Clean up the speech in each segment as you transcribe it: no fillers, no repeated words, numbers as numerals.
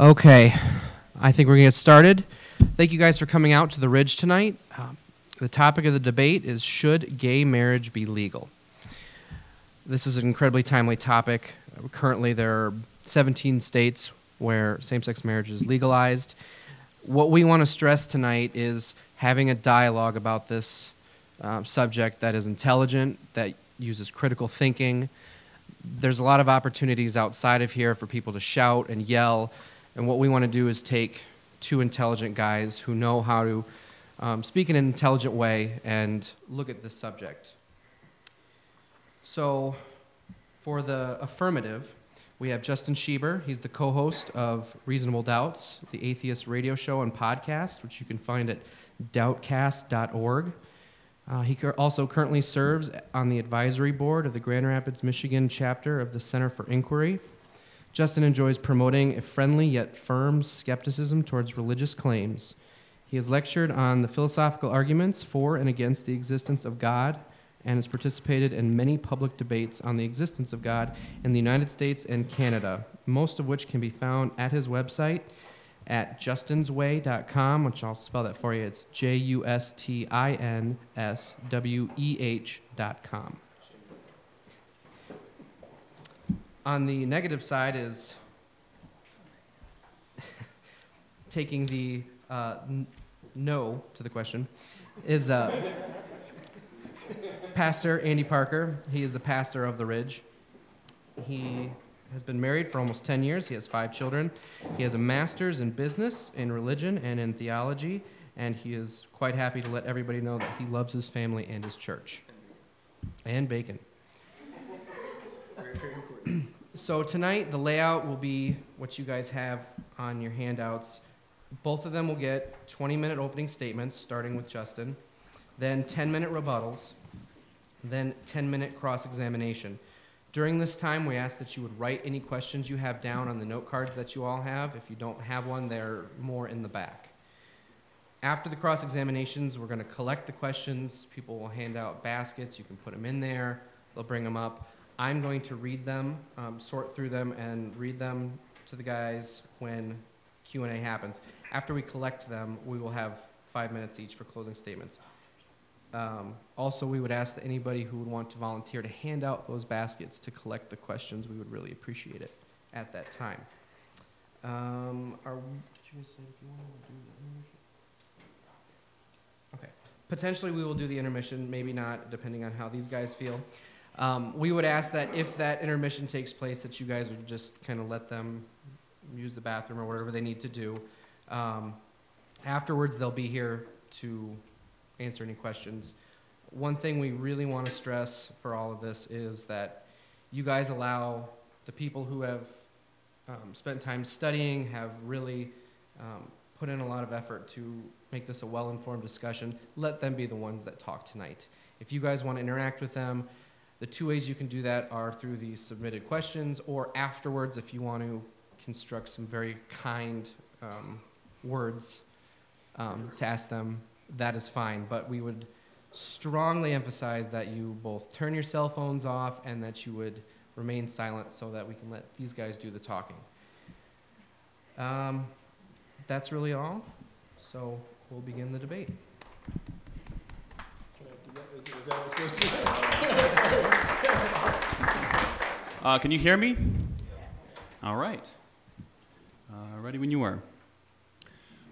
Okay, I think we're going to get started. Thank you guys for coming out to the Ridge tonight. The topic of the debate is, should gay marriage be legal? This is an incredibly timely topic. Currently, there are 17 states where same-sex marriage is legalized. What we want to stress tonight is having a dialogue about this subject that is intelligent, that uses critical thinking. There's a lot of opportunities outside of here for people to shout and yell, and what we want to do is take two intelligent guys who know how to speak in an intelligent way and look at this subject. So, for the affirmative, we have Justin Schieber. He's the co-host of Reasonable Doubts, the atheist radio show and podcast, which you can find at doubtcast.org. He also currently serves on the advisory board of the Grand Rapids, Michigan chapter of the Center for Inquiry. Justin enjoys promoting a friendly yet firm skepticism towards religious claims. He has lectured on the philosophical arguments for and against the existence of God and has participated in many public debates on the existence of God in the United States and Canada, most of which can be found at his website at justinsweh.com, which I'll spell that for you. It's justinsweh.com. On the negative side is taking the no to the question, is Pastor Andy Parker. He is the pastor of the Ridge. He has been married for almost 10 years. He has 5 children. He has a master's in business, in religion, and in theology, and he is quite happy to let everybody know that he loves his family and his church. And bacon. So tonight, the layout will be what you guys have on your handouts. Both of them will get 20-minute opening statements, starting with Justin, then 10-minute rebuttals, then 10-minute cross-examination. During this time, we ask that you would write any questions you have down on the note cards that you all have. If you don't have one, they're more in the back. After the cross-examinations, we're going to collect the questions. People will hand out baskets. You can put them in there. They'll bring them up. I'm going to read them, sort through them, and read them to the guys when Q&A happens. After we collect them, we will have 5 minutes each for closing statements. Also, we would ask that anybody who would want to volunteer to hand out those baskets to collect the questions, we would really appreciate it at that time. Did you guys say if you want to do the intermission? Okay. Potentially we will do the intermission, maybe not, depending on how these guys feel. We would ask that if that intermission takes place, that you guys would just kind of let them use the bathroom or whatever they need to do. Afterwards, they'll be here to answer any questions. One thing we really want to stress for all of this is that you guys allow the people who have spent time studying, have really put in a lot of effort to make this a well-informed discussion. Let them be the ones that talk tonight. If you guys want to interact with them, the 2 ways you can do that are through the submitted questions, or afterwards if you want to construct some very kind words to ask them, that is fine. But we would strongly emphasize that you both turn your cell phones off and that you would remain silent so that we can let these guys do the talking. That's really all. So we'll begin the debate. Is that what it's supposed to be? Can you hear me? All right. Ready when you are.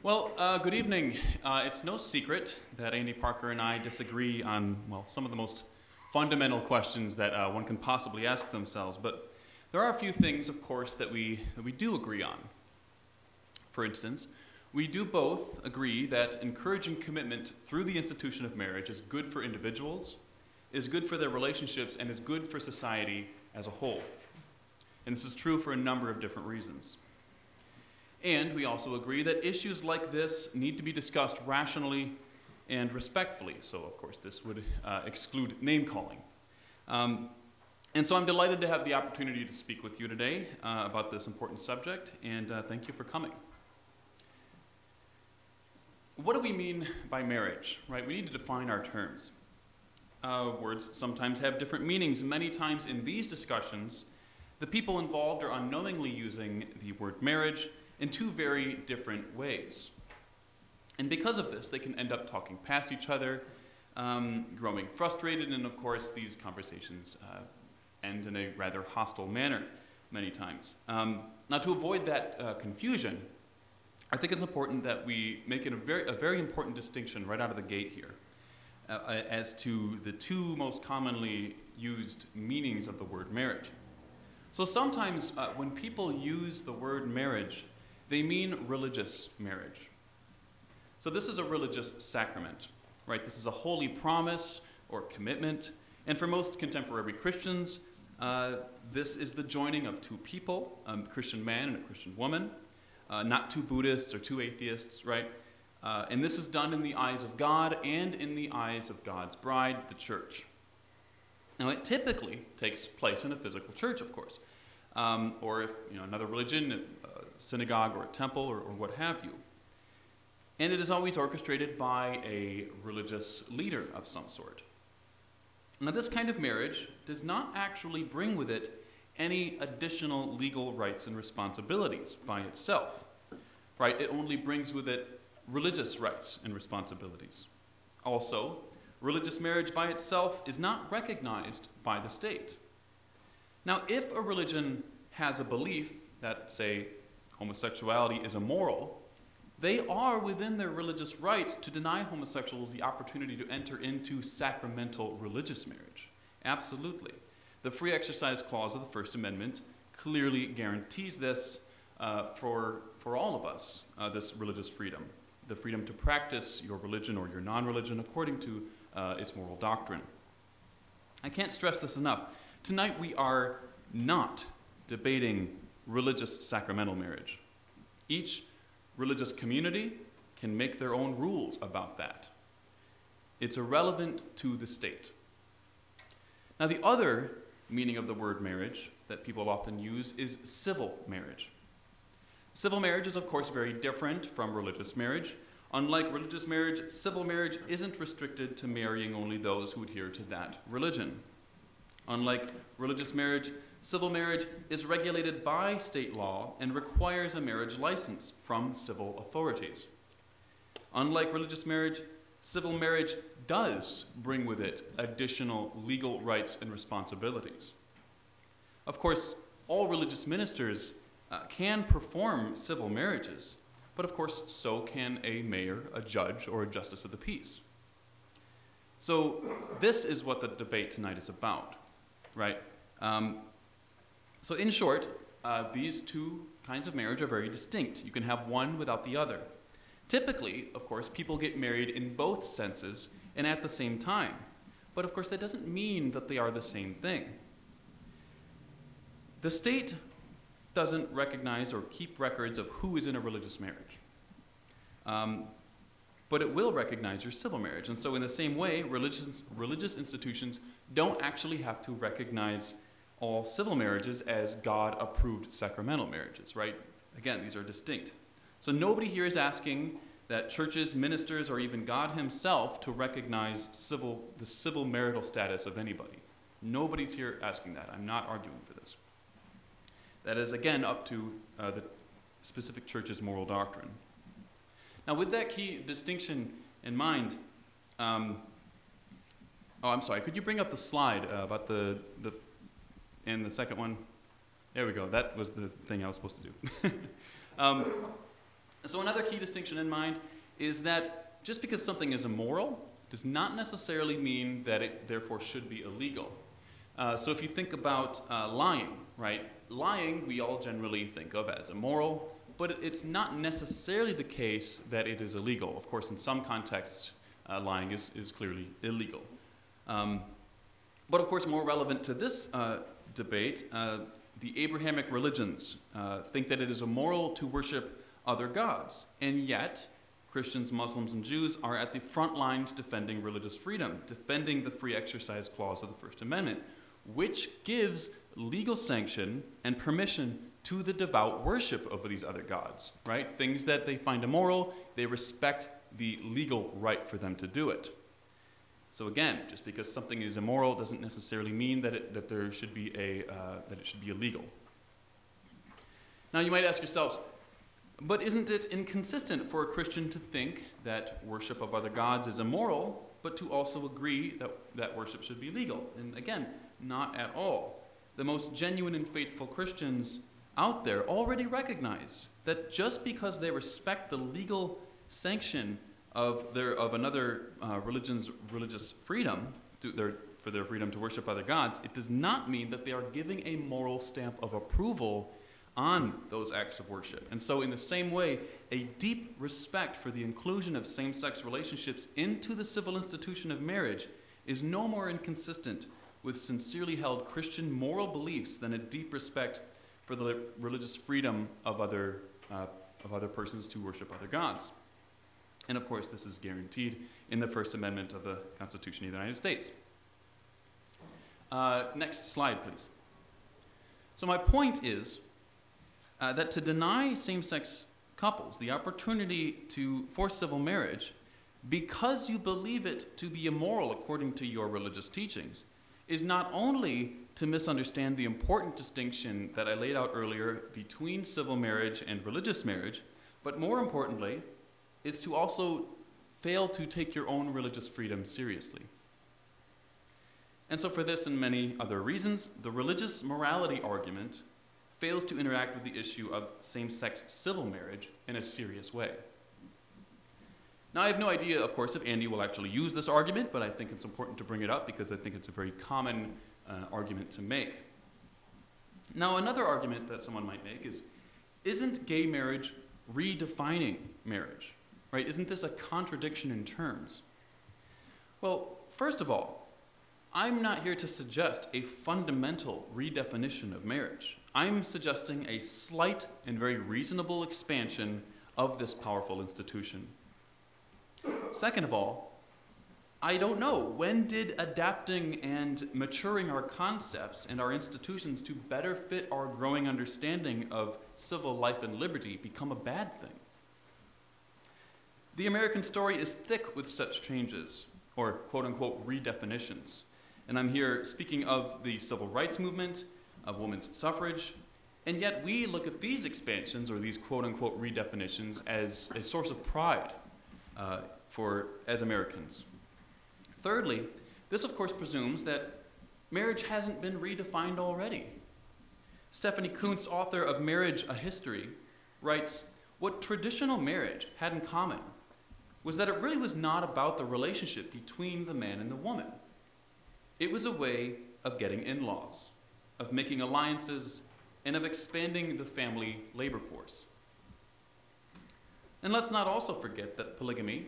Well, good evening. It's no secret that Andy Parker and I disagree on, well, some of the most fundamental questions that one can possibly ask themselves. But there are a few things, of course, that we do agree on. For instance, we do both agree that encouraging commitment through the institution of marriage is good for individuals, is good for their relationships, and is good for society as a whole. And this is true for a number of different reasons. And we also agree that issues like this need to be discussed rationally and respectfully. So, of course, this would exclude name-calling. And so I'm delighted to have the opportunity to speak with you today about this important subject, and thank you for coming. What do we mean by marriage, right? We need to define our terms. Words sometimes have different meanings. Many times in these discussions, the people involved are unknowingly using the word marriage in two very different ways. And because of this, they can end up talking past each other, growing frustrated, and of course, these conversations end in a rather hostile manner many times. Now, to avoid that confusion, I think it's important that we make it a very important distinction right out of the gate here as to the two most commonly used meanings of the word marriage. So sometimes when people use the word marriage, they mean religious marriage. So this is a religious sacrament, right? This is a holy promise or commitment. And for most contemporary Christians, this is the joining of two people, a Christian man and a Christian woman, not two Buddhists or two atheists, right? And this is done in the eyes of God and in the eyes of God's bride, the church. Now, it typically takes place in a physical church, of course, or if another religion, a synagogue or a temple or what have you. And it is always orchestrated by a religious leader of some sort. Now, this kind of marriage does not actually bring with it any additional legal rights and responsibilities by itself, right? It only brings with it religious rights and responsibilities. Also, religious marriage by itself is not recognized by the state. Now, if a religion has a belief that, say, homosexuality is immoral, they are within their religious rights to deny homosexuals the opportunity to enter into sacramental religious marriage. Absolutely. The Free Exercise Clause of the First Amendment clearly guarantees this for all of us, this religious freedom, the freedom to practice your religion or your non-religion according to its moral doctrine. I can't stress this enough. Tonight we are not debating religious sacramental marriage. Each religious community can make their own rules about that. It's irrelevant to the state. Now, the other meaning of the word marriage that people often use is civil marriage. Civil marriage is, of course, very different from religious marriage. Unlike religious marriage, civil marriage isn't restricted to marrying only those who adhere to that religion. Unlike religious marriage, civil marriage is regulated by state law and requires a marriage license from civil authorities. Unlike religious marriage, civil marriage does bring with it additional legal rights and responsibilities. Of course, all religious ministers can perform civil marriages, but of course, so can a mayor, a judge, or a justice of the peace. So this is what the debate tonight is about, right? So in short, these two kinds of marriage are very distinct. You can have one without the other. Typically, of course, people get married in both senses and at the same time. But of course, that doesn't mean that they are the same thing. The state doesn't recognize or keep records of who is in a religious marriage. But it will recognize your civil marriage. And so in the same way, religious institutions don't actually have to recognize all civil marriages as God-approved sacramental marriages, right? Again, these are distinct. So nobody here is asking that churches, ministers, or even God himself to recognize the civil marital status of anybody. Nobody's here asking that. I'm not arguing for this. That is, again, up to the specific church's moral doctrine. Now, with that key distinction in mind, oh, I'm sorry, could you bring up the slide about the second one? There we go, that was the thing I was supposed to do. So another key distinction in mind is that just because something is immoral does not necessarily mean that it therefore should be illegal. So if you think about lying, right? Lying we all generally think of as immoral, but it's not necessarily the case that it is illegal. Of course, in some contexts, lying is clearly illegal. But of course, more relevant to this debate, the Abrahamic religions think that it is immoral to worship other gods, and yet Christians, Muslims, and Jews are at the front lines defending religious freedom, defending the Free Exercise Clause of the First Amendment, which gives legal sanction and permission to the devout worship of these other gods, right? Things that they find immoral, they respect the legal right for them to do it. So again, just because something is immoral doesn't necessarily mean that it should be illegal. Now you might ask yourselves, But isn't it inconsistent for a Christian to think that worship of other gods is immoral, but to also agree that worship should be legal? And again, not at all. The most genuine and faithful Christians out there already recognize that just because they respect the legal sanction of another religion's religious freedom, for their freedom to worship other gods, it does not mean that they are giving a moral stamp of approval on those acts of worship. And so in the same way, a deep respect for the inclusion of same-sex relationships into the civil institution of marriage is no more inconsistent with sincerely held Christian moral beliefs than a deep respect for the religious freedom of other persons to worship other gods. And of course, this is guaranteed in the First Amendment of the Constitution of the United States. Next slide, please. So my point is that to deny same-sex couples the opportunity for civil marriage because you believe it to be immoral according to your religious teachings is not only to misunderstand the important distinction that I laid out earlier between civil marriage and religious marriage, but more importantly, it's to also fail to take your own religious freedom seriously. And so for this and many other reasons, the religious morality argument fails to interact with the issue of same-sex civil marriage in a serious way. Now, I have no idea, of course, if Andy will actually use this argument, but I think it's important to bring it up because I think it's a very common argument to make. Now, another argument that someone might make is, isn't gay marriage redefining marriage? Right? Isn't this a contradiction in terms? Well, first of all, I'm not here to suggest a fundamental redefinition of marriage. I'm suggesting a slight and very reasonable expansion of this powerful institution. Second of all, I don't know, when did adapting and maturing our concepts and our institutions to better fit our growing understanding of civil life and liberty become a bad thing? The American story is thick with such changes, or quote-unquote redefinitions. And I'm here speaking of the civil rights movement, of women's suffrage, and yet we look at these expansions, or these quote-unquote redefinitions, as a source of pride as Americans. Thirdly, this of course presumes that marriage hasn't been redefined already. Stephanie Kuntz, author of Marriage, A History, writes, "What traditional marriage had in common was that it really was not about the relationship between the man and the woman. It was a way of getting in-laws, of making alliances, and of expanding the family labor force." And let's not also forget that polygamy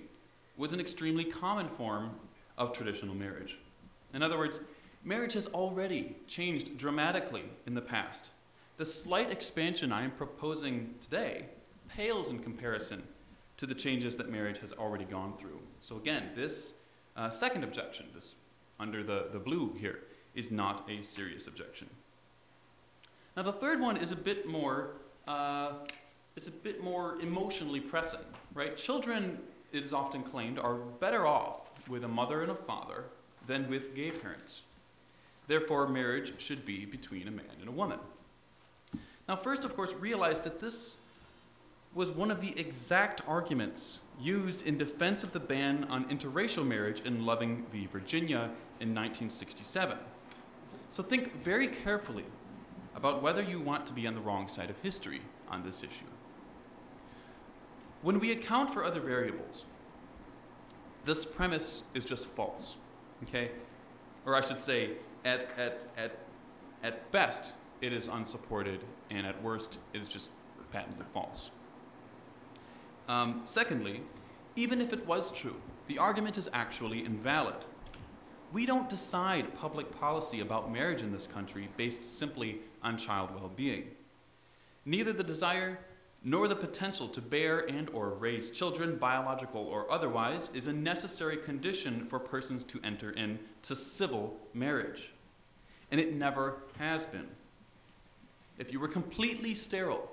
was an extremely common form of traditional marriage. In other words, marriage has already changed dramatically in the past. The slight expansion I am proposing today pales in comparison to the changes that marriage has already gone through. So again, this second objection, this under the blue here, is not a serious objection. Now the third one is a bit more emotionally pressing, right? Children, it is often claimed, are better off with a mother and a father than with gay parents. Therefore, marriage should be between a man and a woman. Now first, of course, realize that this was one of the exact arguments used in defense of the ban on interracial marriage in Loving v. Virginia in 1967. So think very carefully about whether you want to be on the wrong side of history on this issue. When we account for other variables, this premise is just false, okay? Or I should say, at best, it is unsupported, and at worst, it is just patently false. Secondly, even if it was true, the argument is actually invalid. We don't decide public policy about marriage in this country based simply on child well-being. Neither the desire nor the potential to bear and or raise children, biological or otherwise, is a necessary condition for persons to enter into civil marriage. And it never has been. If you were completely sterile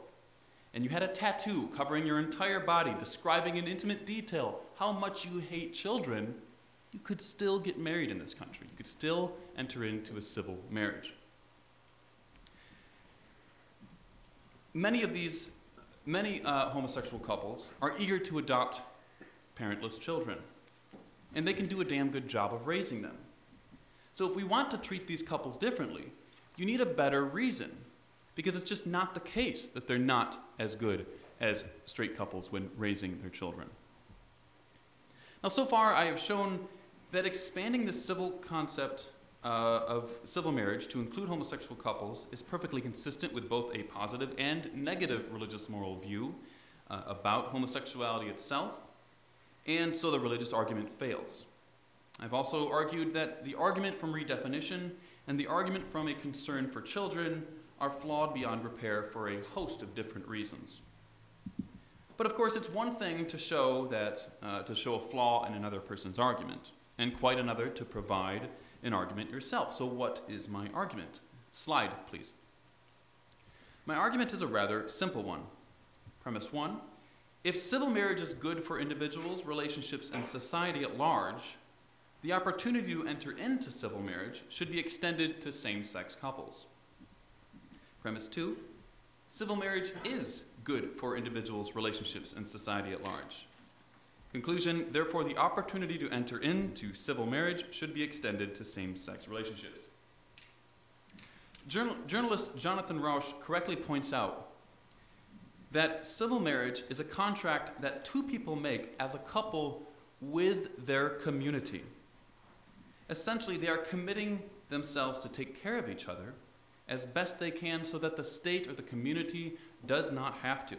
and you had a tattoo covering your entire body describing in intimate detail how much you hate children, you could still get married in this country. You could still enter into a civil marriage. Many of these many homosexual couples are eager to adopt parentless children, and they can do a damn good job of raising them. So if we want to treat these couples differently, you need a better reason, because it's just not the case that they're not as good as straight couples when raising their children. Now, so far I have shown that expanding the civil concept of civil marriage to include homosexual couples is perfectly consistent with both a positive and negative religious moral view about homosexuality itself, and so the religious argument fails. I've also argued that the argument from redefinition and the argument from a concern for children are flawed beyond repair for a host of different reasons. But of course, it's one thing to show a flaw in another person's argument, and quite another to provide an argument yourself. So what is my argument? Slide, please. My argument is a rather simple one. Premise 1, if civil marriage is good for individuals, relationships, and society at large, the opportunity to enter into civil marriage should be extended to same-sex couples. Premise 2, civil marriage is good for individuals, relationships, and society at large. Conclusion, therefore, the opportunity to enter into civil marriage should be extended to same-sex relationships. Journalist Jonathan Rauch correctly points out that civil marriage is a contract that two people make as a couple with their community. Essentially, they are committing themselves to take care of each other as best they can so that the state or the community does not have to.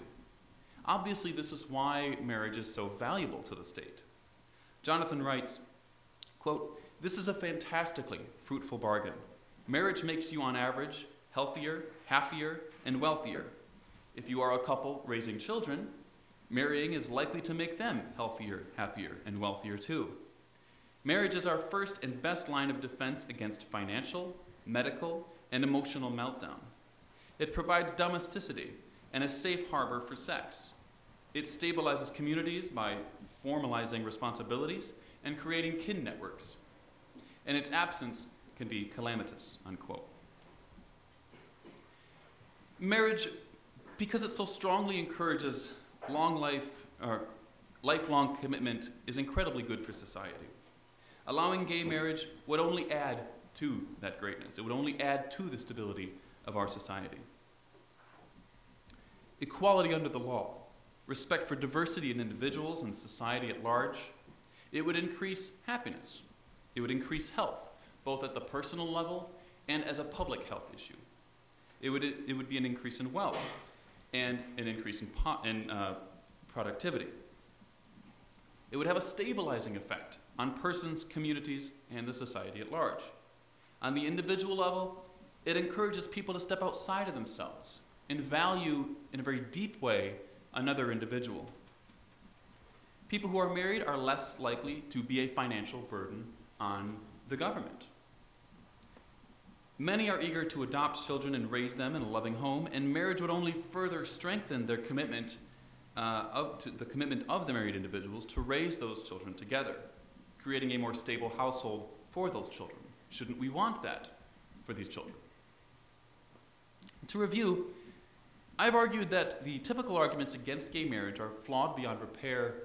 Obviously, this is why marriage is so valuable to the state. Jonathan writes, quote, "This is a fantastically fruitful bargain. Marriage makes you, on average, healthier, happier, and wealthier. If you are a couple raising children, marrying is likely to make them healthier, happier, and wealthier too. Marriage is our first and best line of defense against financial, medical, and emotional meltdown. It provides domesticity and a safe harbor for sex. It stabilizes communities by formalizing responsibilities and creating kin networks. And its absence can be calamitous," unquote. Marriage, because it so strongly encourages lifelong commitment, is incredibly good for society. Allowing gay marriage would only add to that greatness. It would only add to the stability of our society. Equality under the law, respect for diversity in individuals and society at large, it would increase happiness. It would increase health, both at the personal level and as a public health issue. It would be an increase in wealth and an increase in productivity. It would have a stabilizing effect on persons, communities, and the society at large. On the individual level, it encourages people to step outside of themselves and value, in a very deep way, another individual. People who are married are less likely to be a financial burden on the government. Many are eager to adopt children and raise them in a loving home, and marriage would only further strengthen their commitment, the commitment of the married individuals to raise those children together, creating a more stable household for those children. Shouldn't we want that for these children? To review, I've argued that the typical arguments against gay marriage are flawed beyond repair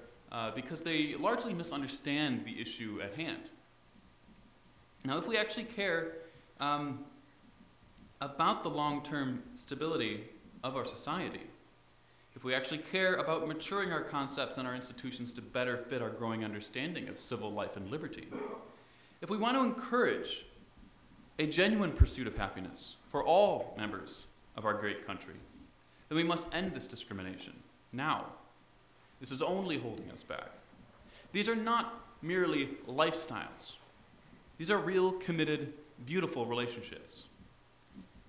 because they largely misunderstand the issue at hand. Now, if we actually care about the long-term stability of our society, if we actually care about maturing our concepts and our institutions to better fit our growing understanding of civil life and liberty, if we want to encourage a genuine pursuit of happiness for all members of our great country, then we must end this discrimination now. This is only holding us back. These are not merely lifestyles. These are real, committed, beautiful relationships.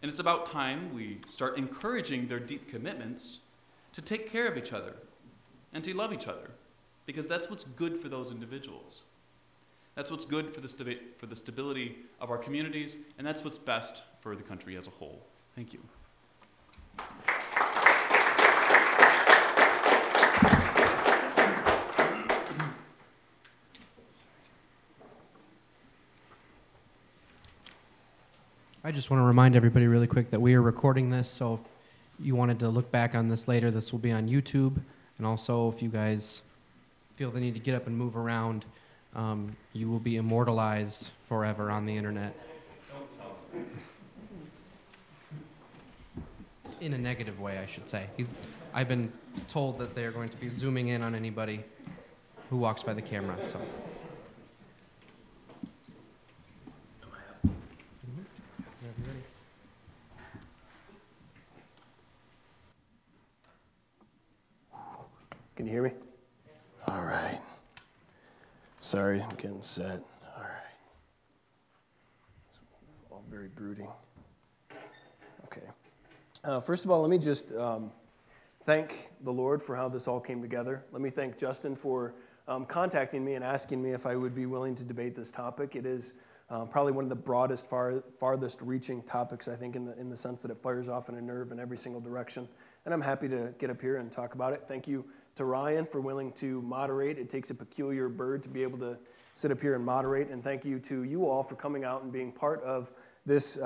And it's about time we start encouraging their deep commitments to take care of each other and to love each other, because that's what's good for those individuals. That's what's good for the stability of our communities, and that's what's best for the country as a whole. Thank you. I just want to remind everybody really quick that we are recording this, so you wanted to look back on this later, this will be on YouTube. And also, if you guys feel the need to get up and move around, you will be immortalized forever on the internet. In a negative way, I should say. I've been told that they are going to be zooming in on anybody who walks by the camera. So. Can you hear me? All right. Sorry, I'm getting set. All right. It's all very brooding. Okay. First of all, let me just thank the Lord for how this all came together. Let me thank Justin for contacting me and asking me if I would be willing to debate this topic. It is probably one of the broadest, farthest reaching topics, I think, in the sense that it fires off in a nerve in every single direction. And I'm happy to get up here and talk about it. Thank you to Ryan for willing to moderate. It takes a peculiar bird to be able to sit up here and moderate. And thank you to you all for coming out and being part of this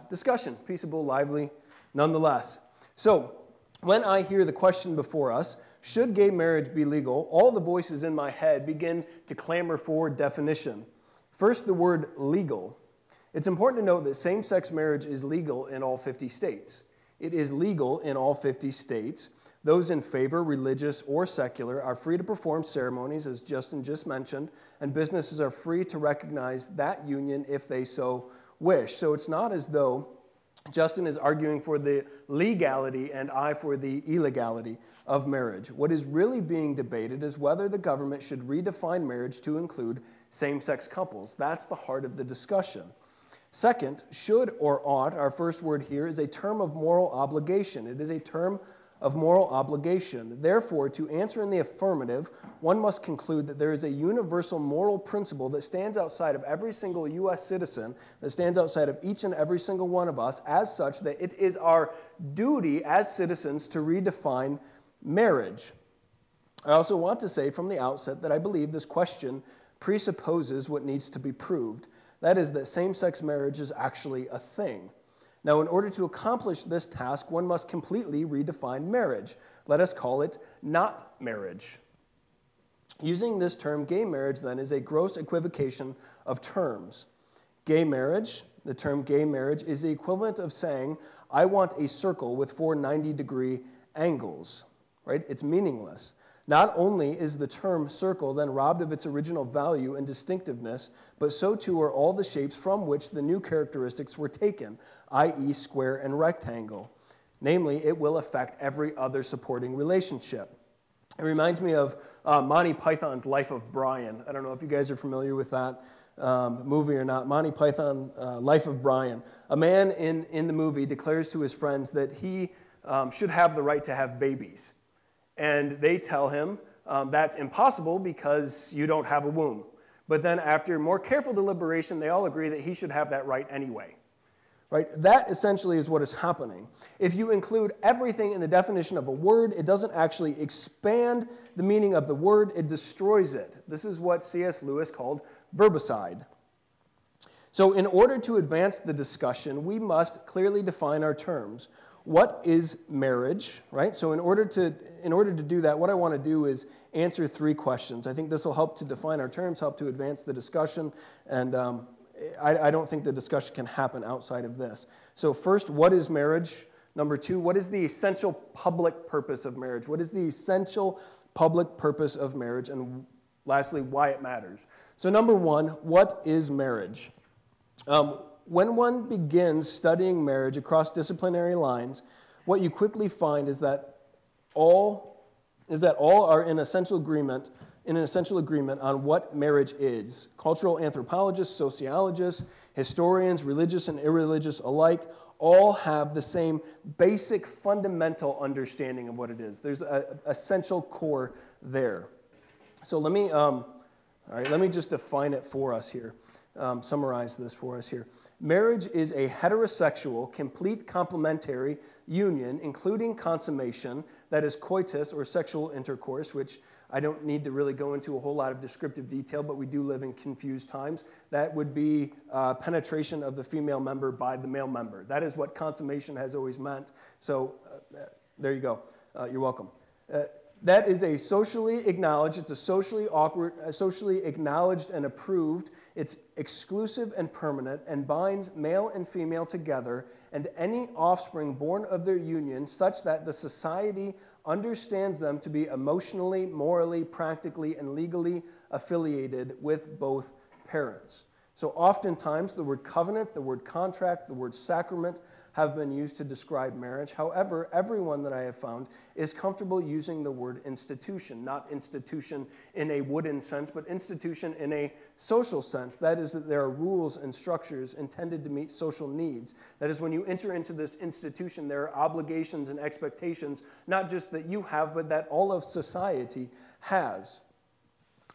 discussion, peaceable, lively, nonetheless. So when I hear the question before us, should gay marriage be legal, all the voices in my head begin to clamor for definition. First, the word legal. It's important to note that same-sex marriage is legal in all 50 states. It is legal in all 50 states. Those in favor, religious or secular, are free to perform ceremonies, as Justin just mentioned, and businesses are free to recognize that union if they so wish. So it's not as though Justin is arguing for the legality and I for the illegality of marriage. What is really being debated is whether the government should redefine marriage to include same-sex couples. That's the heart of the discussion. Second, should or ought, our first word here, is a term of moral obligation. It is a term of moral obligation. Therefore, to answer in the affirmative, one must conclude that there is a universal moral principle that stands outside of every single U.S. citizen, that stands outside of each and every single one of us, as such that it is our duty as citizens to redefine marriage. I also want to say from the outset that I believe this question presupposes what needs to be proved. That is, that same-sex marriage is actually a thing. Now, in order to accomplish this task, one must completely redefine marriage. Let us call it not marriage. Using this term, gay marriage, then, is a gross equivocation of terms. Gay marriage, the term gay marriage, is the equivalent of saying, I want a circle with 4 90-degree angles, right? It's meaningless. Not only is the term circle then robbed of its original value and distinctiveness, but so too are all the shapes from which the new characteristics were taken, i.e. square and rectangle. Namely, it will affect every other supporting relationship. It reminds me of Monty Python's Life of Brian. I don't know if you guys are familiar with that movie or not. Monty Python, Life of Brian. A man in the movie declares to his friends that he should have the right to have babies. And they tell him that's impossible because you don't have a womb. But then after more careful deliberation, they all agree that he should have that right anyway. Right? That essentially is what is happening. If you include everything in the definition of a word, it doesn't actually expand the meaning of the word, it destroys it. This is what C.S. Lewis called verbicide. So in order to advance the discussion, we must clearly define our terms. What is marriage, right? So in order to do that, what I want to do is answer 3 questions. I think this will help to define our terms, help to advance the discussion, and I don't think the discussion can happen outside of this. So first, what is marriage? Number 2, what is the essential public purpose of marriage? What is the essential public purpose of marriage? And lastly, why it matters. So number 1, what is marriage? When one begins studying marriage across disciplinary lines, what you quickly find is that all are in essential agreement on what marriage is. Cultural anthropologists, sociologists, historians, religious and irreligious alike, all have the same basic fundamental understanding of what it is. There's an essential core there. So let me just define it for us here, summarize this for us here. Marriage is a heterosexual, complete complementary union, including consummation, that is coitus or sexual intercourse, which I don't need to really go into a whole lot of descriptive detail, but we do live in confused times. That would be penetration of the female member by the male member. That is what consummation has always meant. So there you go. You're welcome. That is a socially acknowledged, it's a socially awkward, socially acknowledged and approved. It's exclusive and permanent and binds male and female together and any offspring born of their union such that the society understands them to be emotionally, morally, practically, and legally affiliated with both parents. So oftentimes the word covenant, the word contract, the word sacrament have been used to describe marriage. However, everyone that I have found is comfortable using the word institution, not institution in a wooden sense, but institution in a social sense. That is, that there are rules and structures intended to meet social needs. That is, when you enter into this institution, there are obligations and expectations, not just that you have, but that all of society has.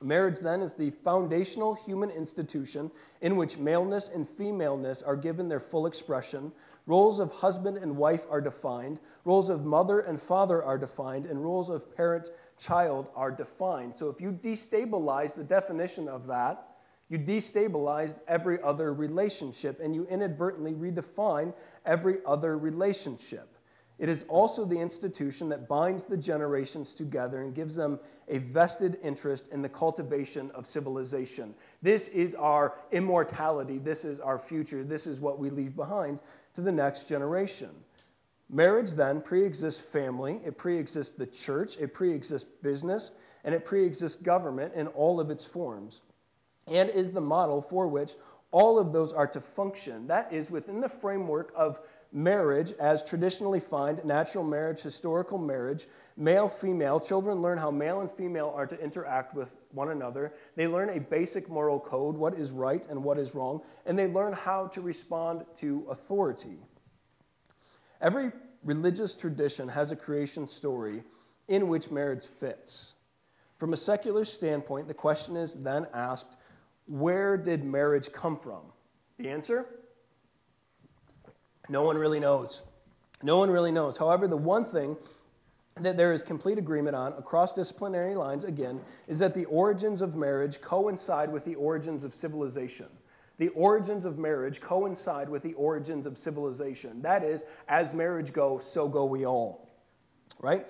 Marriage, then, is the foundational human institution in which maleness and femaleness are given their full expression. Roles of husband and wife are defined. Roles of mother and father are defined. And roles of parent-child are defined. So if you destabilize the definition of that, you destabilize every other relationship, and you inadvertently redefine every other relationship. It is also the institution that binds the generations together and gives them a vested interest in the cultivation of civilization. This is our immortality. This is our future. This is what we leave behind to the next generation. Marriage then pre-exists family. It pre-exists the church. It pre-exists business. And it pre-exists government in all of its forms, and is the model for which all of those are to function. That is within the framework of marriage as traditionally defined, natural marriage, historical marriage, male, female. Children learn how male and female are to interact with one another. They learn a basic moral code, what is right and what is wrong, and they learn how to respond to authority. Every religious tradition has a creation story in which marriage fits. From a secular standpoint, the question is then asked, where did marriage come from? The answer? No one really knows. No one really knows. However, the one thing that there is complete agreement on across disciplinary lines, again, is that the origins of marriage coincide with the origins of civilization. The origins of marriage coincide with the origins of civilization. That is, as marriage goes, so go we all. Right?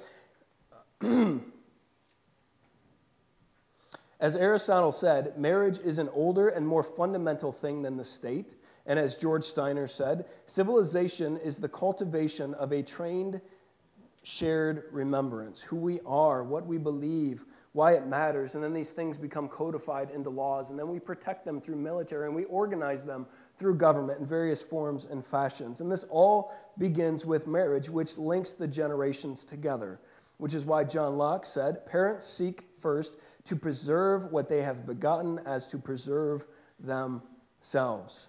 As Aristotle said, marriage is an older and more fundamental thing than the state. And as George Steiner said, civilization is the cultivation of a trained, shared remembrance, who we are, what we believe, why it matters, and then these things become codified into laws, and then we protect them through military, and we organize them through government in various forms and fashions. And this all begins with marriage, which links the generations together, which is why John Locke said, parents seek first to preserve what they have begotten as to preserve themselves.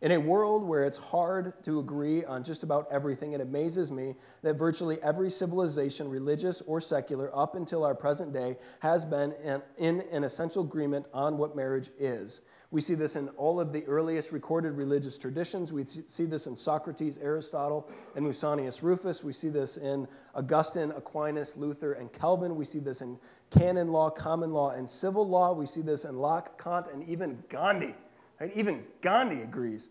In a world where it's hard to agree on just about everything, it amazes me that virtually every civilization, religious or secular, up until our present day, has been in an essential agreement on what marriage is. We see this in all of the earliest recorded religious traditions. We see this in Socrates, Aristotle, and Musonius Rufus. We see this in Augustine, Aquinas, Luther, and Calvin. We see this in canon law, common law, and civil law. We see this in Locke, Kant, and even Gandhi. Right? Even Gandhi agrees.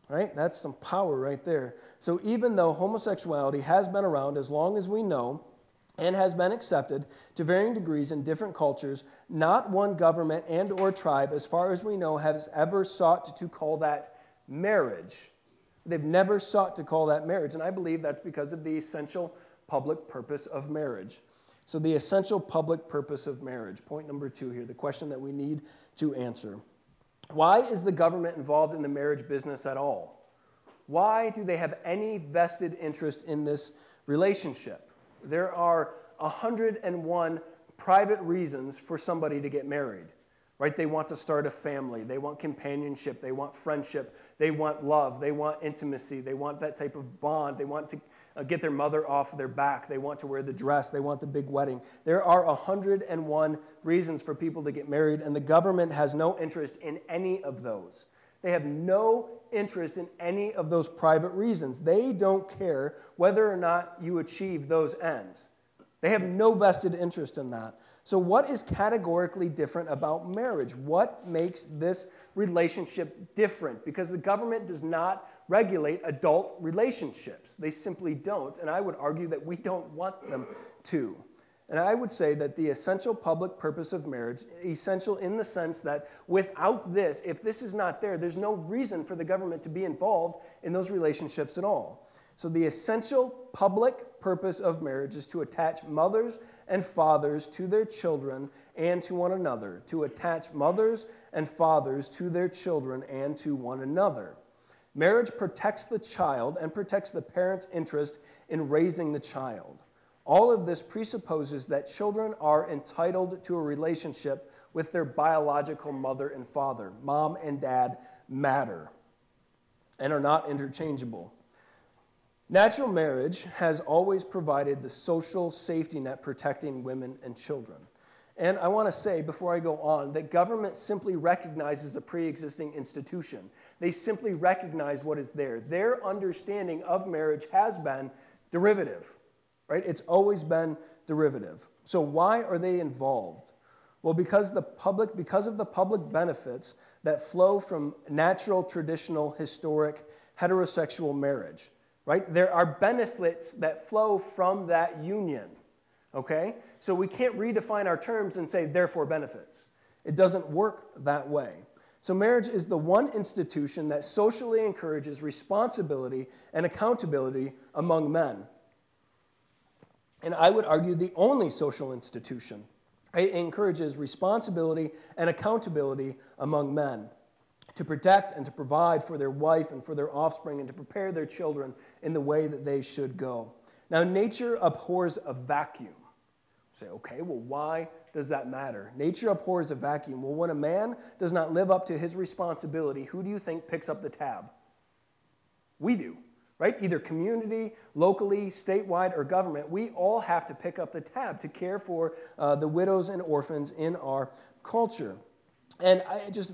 Right? That's some power right there. So even though homosexuality has been around as long as we know and has been accepted to varying degrees in different cultures, not one government and or tribe, as far as we know, has ever sought to call that marriage. They've never sought to call that marriage, and I believe that's because of the essential public purpose of marriage. So the essential public purpose of marriage, point number 2 here, the question that we need to answer. Why is the government involved in the marriage business at all? Why do they have any vested interest in this relationship? There are 101 private reasons for somebody to get married, right? They want to start a family. They want companionship. They want friendship. They want love. They want intimacy. They want that type of bond. They want to get their mother off their back. They want to wear the dress. They want the big wedding. There are 101 reasons for people to get married, and the government has no interest in any of those. They have no interest in any of those private reasons. They don't care whether or not you achieve those ends. They have no vested interest in that. So what is categorically different about marriage? What makes this relationship different? Because the government does not regulate adult relationships. They simply don't. And I would argue that we don't want them to. And I would say that the essential public purpose of marriage, essential in the sense that without this, if this is not there, there's no reason for the government to be involved in those relationships at all. So the essential public purpose of marriage is to attach mothers and fathers to their children and to one another. To attach mothers and fathers to their children and to one another. Marriage protects the child and protects the parent's interest in raising the child. All of this presupposes that children are entitled to a relationship with their biological mother and father. Mom and dad matter and are not interchangeable. Natural marriage has always provided the social safety net protecting women and children. And I want to say, before I go on, that government simply recognizes a pre-existing institution. They simply recognize what is there. Their understanding of marriage has been derivative. Right? It's always been derivative. So why are they involved? Well, because of the public benefits that flow from natural, traditional, historic, heterosexual marriage. Right? There are benefits that flow from that union. Okay? So we can't redefine our terms and say, therefore, benefits. It doesn't work that way. So marriage is the one institution that socially encourages responsibility and accountability among men. And I would argue the only social institution. It encourages responsibility and accountability among men to protect and to provide for their wife and for their offspring and to prepare their children in the way that they should go. Now, nature abhors a vacuum. You say, okay, well, why does that matter? Nature abhors a vacuum. Well, when a man does not live up to his responsibility, who do you think picks up the tab? We do. Right? Either community, locally, statewide, or government, we all have to pick up the tab to care for the widows and orphans in our culture. And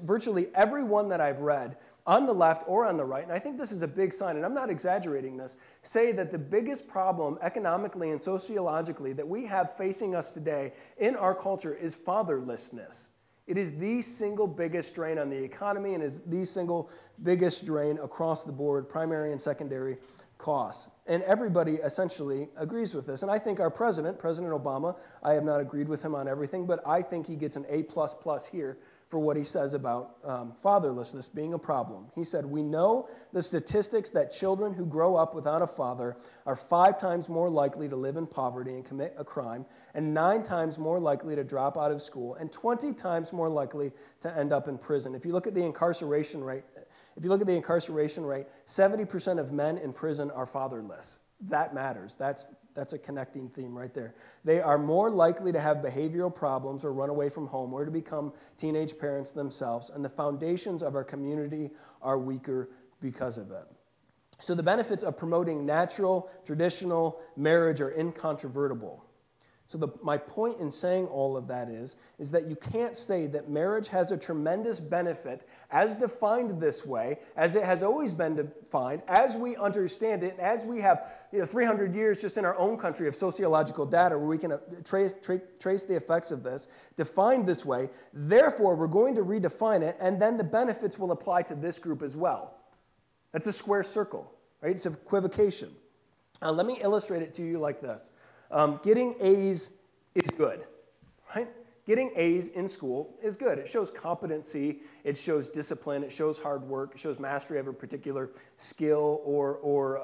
virtually everyone that I've read, on the left or on the right, and I think this is a big sign, and I'm not exaggerating this, say that the biggest problem economically and sociologically that we have facing us today in our culture is fatherlessness. It is the single biggest drain on the economy and is the single biggest drain across the board, primary and secondary costs. And everybody essentially agrees with this. And I think our president, President Obama, I have not agreed with him on everything, but I think he gets an A++ here for what he says about fatherlessness being a problem. He said, we know the statistics that children who grow up without a father are 5 times more likely to live in poverty and commit a crime, and 9 times more likely to drop out of school, and 20 times more likely to end up in prison. If you look at the incarceration rate, 70% of men in prison are fatherless. That matters. That's a connecting theme right there. They are more likely to have behavioral problems or run away from home or to become teenage parents themselves, and the foundations of our community are weaker because of it. So the benefits of promoting natural, traditional marriage are incontrovertible. So my point in saying all of that is that you can't say that marriage has a tremendous benefit as defined this way, as it has always been defined, as we understand it, as we have 300 years just in our own country of sociological data where we can trace the effects of this, defined this way. Therefore, we're going to redefine it, and then the benefits will apply to this group as well. That's a square circle, right? It's equivocation. Let me illustrate it to you like this. Getting A's is good, right? Getting A's in school is good. It shows competency, it shows discipline, it shows hard work, it shows mastery of a particular skill or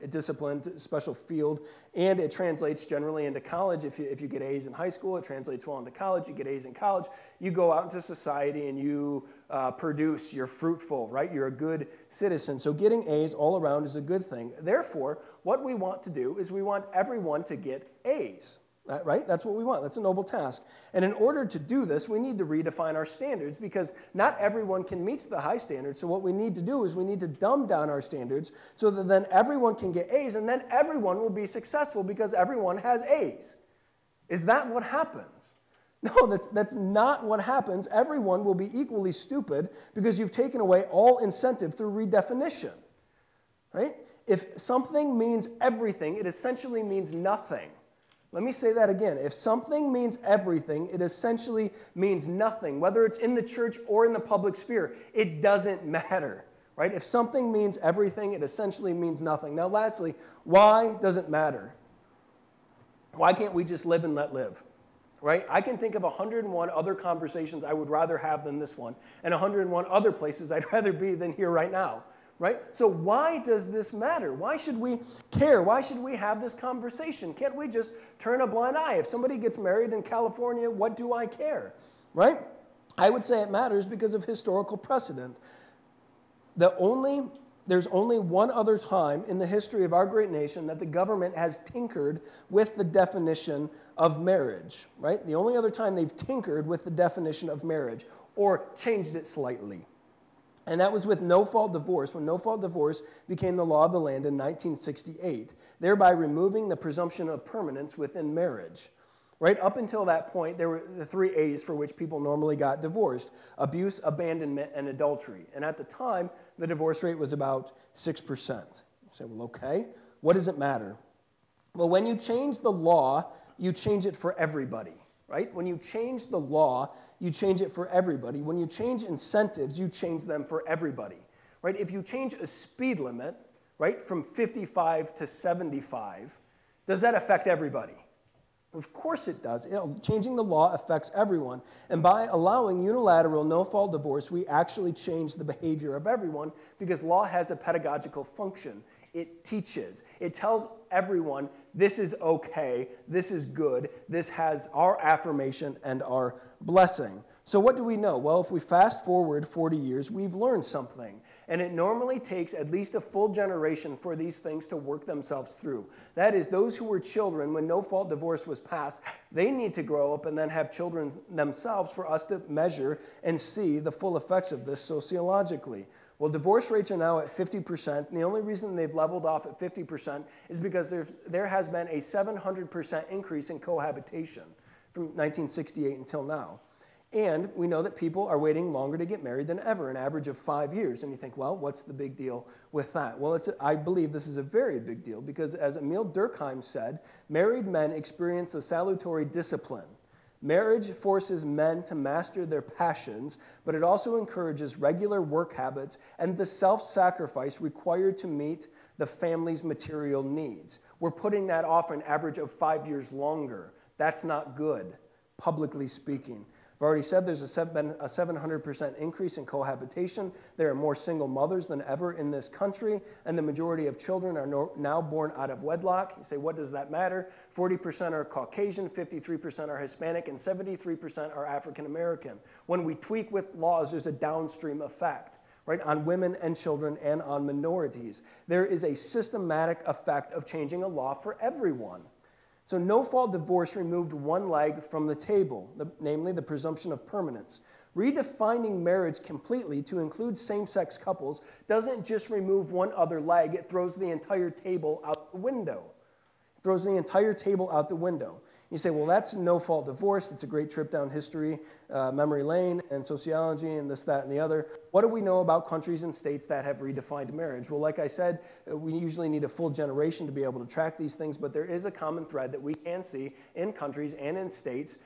a discipline, special field, and it translates generally into college. If you get A's in high school, it translates well into college. You get A's in college, you go out into society and you produce, you're fruitful, right? You're a good citizen. So getting A's all around is a good thing. Therefore, what we want to do is we want everyone to get A's. Right? That's what we want. That's a noble task. And in order to do this, we need to redefine our standards because not everyone can meet the high standards. So what we need to do is we need to dumb down our standards so that then everyone can get A's and then everyone will be successful because everyone has A's. Is that what happens? No, that's not what happens. Everyone will be equally stupid because you've taken away all incentive through redefinition. Right? If something means everything, it essentially means nothing. Let me say that again. If something means everything, it essentially means nothing. Whether it's in the church or in the public sphere, it doesn't matter, right? If something means everything, it essentially means nothing. Now, lastly, why does it matter? Why can't we just live and let live? Right? I can think of 101 other conversations I would rather have than this one, and 101 other places I'd rather be than here right now. Right? So why does this matter? Why should we care? Why should we have this conversation? Can't we just turn a blind eye? If somebody gets married in California, what do I care? Right? I would say it matters because of historical precedent. There's only one other time in the history of our great nation that the government has tinkered with the definition of marriage, right? The only other time they've tinkered with the definition of marriage or changed it slightly. And that was with no-fault divorce, when no-fault divorce became the law of the land in 1968, thereby removing the presumption of permanence within marriage. Right up until that point, there were the 3 A's for which people normally got divorced: abuse, abandonment, and adultery. And at the time, the divorce rate was about 6%. You say, well, okay, what does it matter? Well, when you change the law, you change it for everybody, right? When you change the law, you change it for everybody. When you change incentives, you change them for everybody, right? If you change a speed limit, right, from 55 to 75, does that affect everybody? Of course it does. Changing the law affects everyone. And by allowing unilateral no-fault divorce, we actually change the behavior of everyone, because law has a pedagogical function. It teaches. It tells everyone this is okay, this is good, this has our affirmation and our blessing. So what do we know? Well, if we fast forward 40 years, we've learned something. And it normally takes at least a full generation for these things to work themselves through. That is, those who were children when no-fault divorce was passed, they need to grow up and then have children themselves for us to measure and see the full effects of this sociologically. Well, divorce rates are now at 50%, and the only reason they've leveled off at 50% is because there has been a 700% increase in cohabitation from 1968 until now. And we know that people are waiting longer to get married than ever, an average of 5 years. And you think, well, what's the big deal with that? Well, I believe this is a very big deal, because as Emil Durkheim said, married men experience a salutary discipline. Marriage forces men to master their passions, but it also encourages regular work habits and the self-sacrifice required to meet the family's material needs. We're putting that off an average of 5 years longer. That's not good, publicly speaking. I've already said there's been a 700% increase in cohabitation. There are more single mothers than ever in this country, and the majority of children are now born out of wedlock. You say, what does that matter? 40% are Caucasian, 53% are Hispanic, and 73% are African American. When we tweak with laws, there's a downstream effect, right, on women and children and on minorities. There is a systematic effect of changing a law for everyone. So no-fault divorce removed one leg from the table, namely the presumption of permanence. Redefining marriage completely to include same-sex couples doesn't just remove one other leg, it throws the entire table out the window. It throws the entire table out the window. You say, well, that's no-fault divorce. It's a great trip down history, memory lane, and sociology, and this, that, and the other. What do we know about countries and states that have redefined marriage? Well, like I said, we usually need a full generation to be able to track these things, but there is a common thread that we can see in countries and in states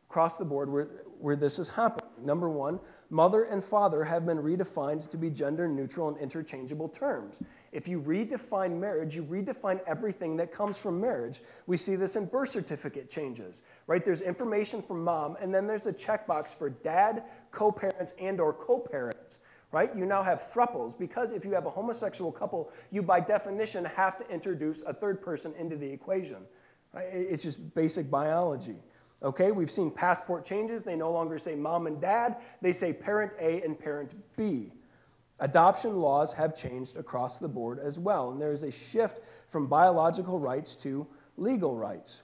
across the board where this is happening. Number one, mother and father have been redefined to be gender neutral and interchangeable terms. If you redefine marriage, you redefine everything that comes from marriage. We see this in birth certificate changes, right? There's information from mom, and then there's a checkbox for dad, co-parents, and or co-parents, right? You now have thruples, because if you have a homosexual couple, you by definition have to introduce a third person into the equation, right? It's just basic biology. Okay, we've seen passport changes. They no longer say mom and dad. They say parent A and parent B. Adoption laws have changed across the board as well, and there's a shift from biological rights to legal rights.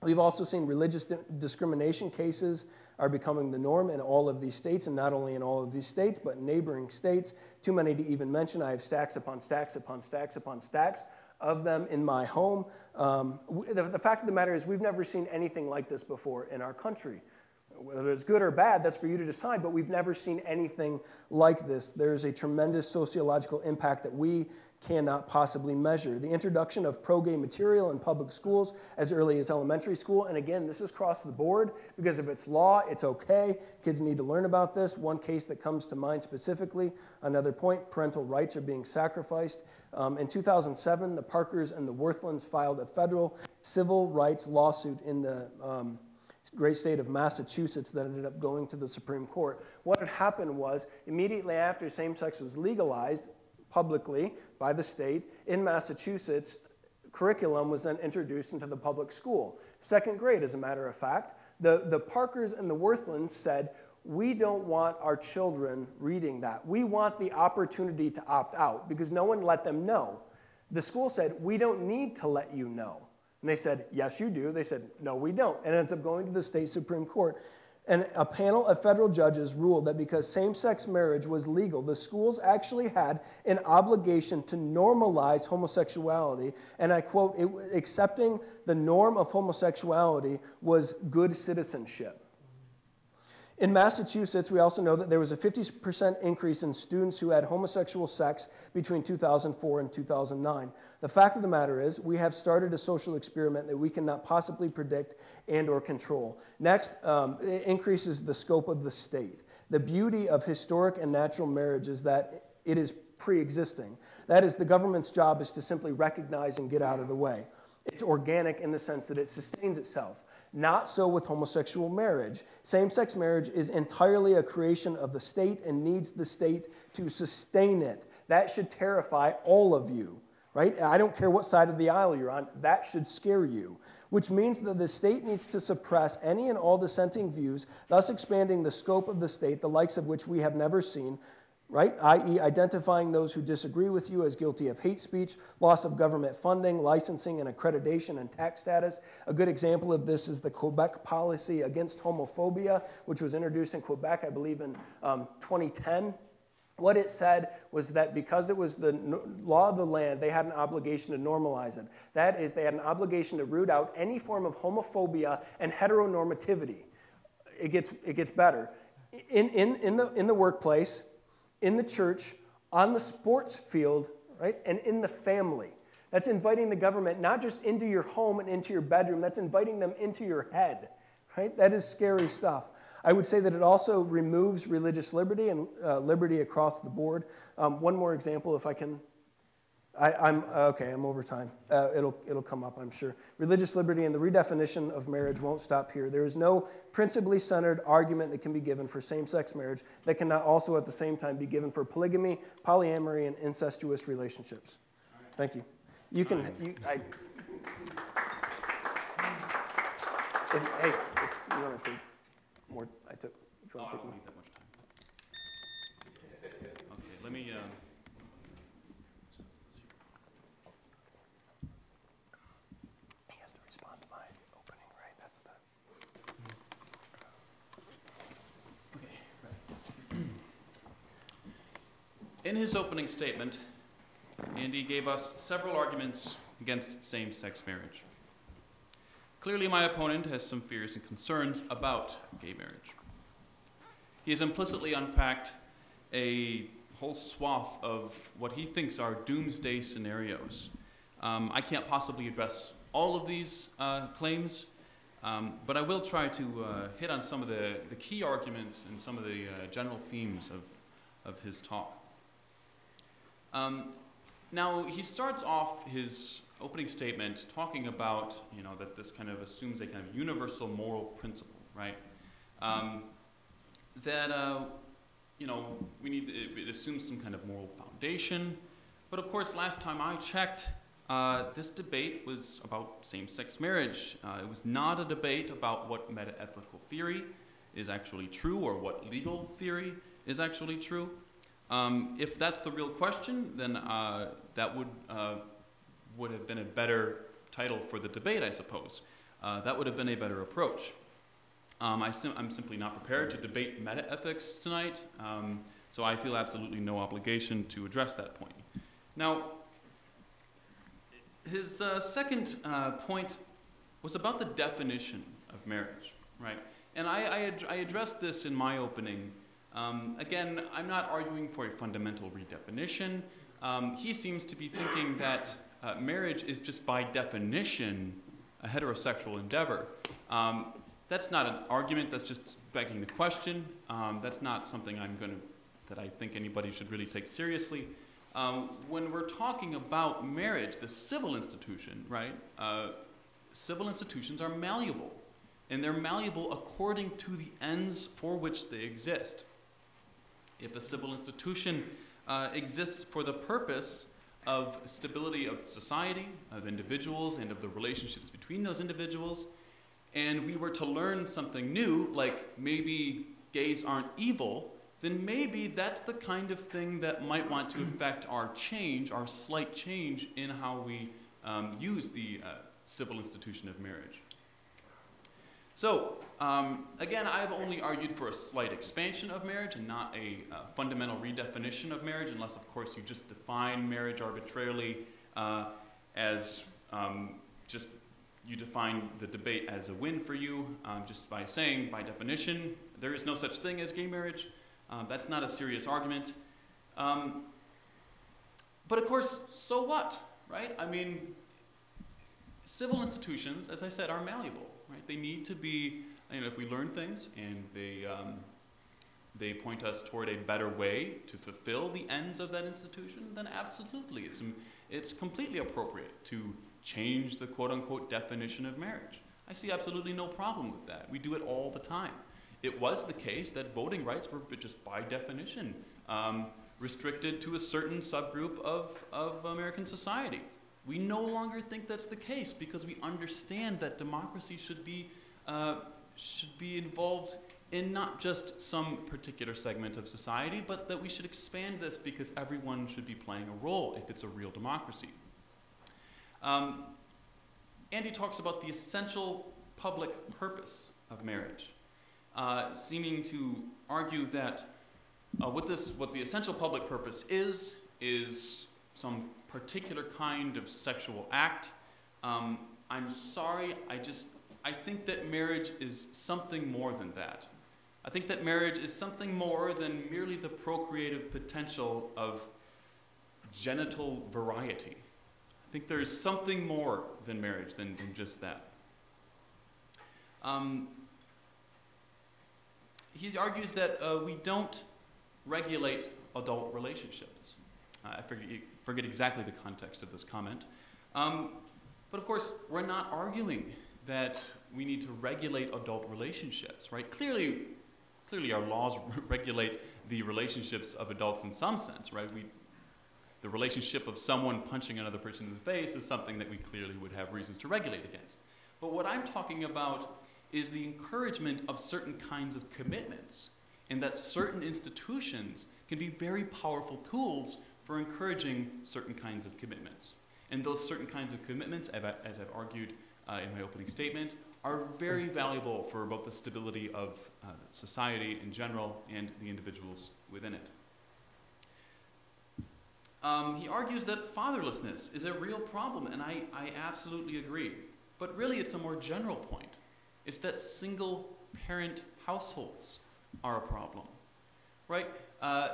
We've also seen religious discrimination cases are becoming the norm in all of these states, and not only in all of these states, but neighboring states. Too many to even mention. I have stacks upon stacks upon stacks upon stacks of them in my home. The fact of the matter is we've never seen anything like this before in our country. Whether it's good or bad, that's for you to decide, but we've never seen anything like this. There's a tremendous sociological impact that we cannot possibly measure. The introduction of pro-gay material in public schools as early as elementary school, and again, this is across the board, because if it's law, it's okay. Kids need to learn about this. One case that comes to mind specifically, another point, parental rights are being sacrificed. In 2007, the Parkers and the Worthlands filed a federal civil rights lawsuit in the great state of Massachusetts that ended up going to the Supreme Court. What had happened was, immediately after same-sex was legalized publicly by the state, in Massachusetts, curriculum was then introduced into the public school. Second grade, as a matter of fact. The Parkers and the Worthlands said, we don't want our children reading that. We want the opportunity to opt out, because no one let them know. The school said, we don't need to let you know. And they said, yes, you do. They said, no, we don't. And it ends up going to the state Supreme Court. And a panel of federal judges ruled that because same-sex marriage was legal, the schools actually had an obligation to normalize homosexuality. And I quote, accepting the norm of homosexuality was good citizenship. In Massachusetts, we also know that there was a 50% increase in students who had homosexual sex between 2004 and 2009. The fact of the matter is, we have started a social experiment that we cannot possibly predict and or control. Next, it increases the scope of the state. The beauty of historic and natural marriage is that it is pre-existing. That is, the government's job is to simply recognize and get out of the way. It's organic in the sense that it sustains itself. Not so with homosexual marriage. Same-sex marriage is entirely a creation of the state and needs the state to sustain it. That should terrify all of you, right? I don't care what side of the aisle you're on, that should scare you. Which means that the state needs to suppress any and all dissenting views, thus expanding the scope of the state, the likes of which we have never seen, right? I.e. identifying those who disagree with you as guilty of hate speech, loss of government funding, licensing and accreditation and tax status. A good example of this is the Quebec policy against homophobia, which was introduced in Quebec, I believe in 2010. What it said was that because it was the law of the land, they had an obligation to normalize it. That is, they had an obligation to root out any form of homophobia and heteronormativity. It gets better. In the workplace, in the church, on the sports field, right, and in the family. That's inviting the government not just into your home and into your bedroom, that's inviting them into your head, right? That is scary stuff. I would say that it also removes religious liberty and liberty across the board. One more example, if I can. I'm over time. It'll come up, I'm sure. Religious liberty and the redefinition of marriage won't stop here. There is no principally centered argument that can be given for same-sex marriage that cannot also at the same time be given for polygamy, polyamory, and incestuous relationships. Thank you. You can. Hey, if you want to take more, I took. If you want to take more. That much time. Okay, let me. In his opening statement, Andy gave us several arguments against same-sex marriage. Clearly, my opponent has some fears and concerns about gay marriage. He has implicitly unpacked a whole swath of what he thinks are doomsday scenarios. I can't possibly address all of these claims, but I will try to hit on some of the key arguments and some of the general themes of his talk. Now, he starts off his opening statement talking about, that this kind of assumes a kind of universal moral principle, right? It assumes some kind of moral foundation. But of course, last time I checked, this debate was about same-sex marriage. It was not a debate about what meta-ethical theory is actually true or what legal theory is actually true. If that's the real question, then that would have been a better title for the debate, I suppose. That would have been a better approach. I'm simply not prepared to debate meta-ethics tonight, so I feel absolutely no obligation to address that point. Now, his second point was about the definition of marriage, right? And I addressed this in my opening. Again, I'm not arguing for a fundamental redefinition. he seems to be thinking that marriage is just by definition a heterosexual endeavor. That's not an argument, that's just begging the question. That's not something that I think anybody should really take seriously. When we're talking about marriage, the civil institution, right? Civil institutions are malleable, and they're malleable according to the ends for which they exist. If a civil institution exists for the purpose of stability of society, of individuals, and of the relationships between those individuals, and we were to learn something new, like maybe gays aren't evil, then maybe that's the kind of thing that might want to affect our change, our slight change in how we use the civil institution of marriage. So, again, I've only argued for a slight expansion of marriage and not a fundamental redefinition of marriage, unless, of course, you just define marriage arbitrarily as just you define the debate as a win for you, just by saying, by definition, there is no such thing as gay marriage. That's not a serious argument. But of course, so what, right? I mean, civil institutions, as I said, are malleable, right? They need to be, if we learn things and they point us toward a better way to fulfill the ends of that institution, then absolutely, it's completely appropriate to change the quote-unquote definition of marriage. I see absolutely no problem with that. We do it all the time. It was the case that voting rights were just by definition restricted to a certain subgroup of American society. We no longer think that's the case because we understand that democracy should be involved in not just some particular segment of society, but that we should expand this because everyone should be playing a role if it's a real democracy. Andy talks about the essential public purpose of marriage, seeming to argue that what the essential public purpose is some particular kind of sexual act. I'm sorry, I think that marriage is something more than that. I think that marriage is something more than merely the procreative potential of genital variety. I think there's something more than marriage than just that. He argues that we don't regulate adult relationships. I forget exactly the context of this comment. But of course, we're not arguing that we need to regulate adult relationships, right? Clearly our laws regulate the relationships of adults in some sense, right? The relationship of someone punching another person in the face is something that we clearly would have reasons to regulate against. But what I'm talking about is the encouragement of certain kinds of commitments, and that certain institutions can be very powerful tools for encouraging certain kinds of commitments. And those certain kinds of commitments, as I've argued in my opening statement, are very valuable for both the stability of society in general and the individuals within it. He argues that fatherlessness is a real problem, and I absolutely agree. But really, it's a more general point. It's that single-parent households are a problem, right?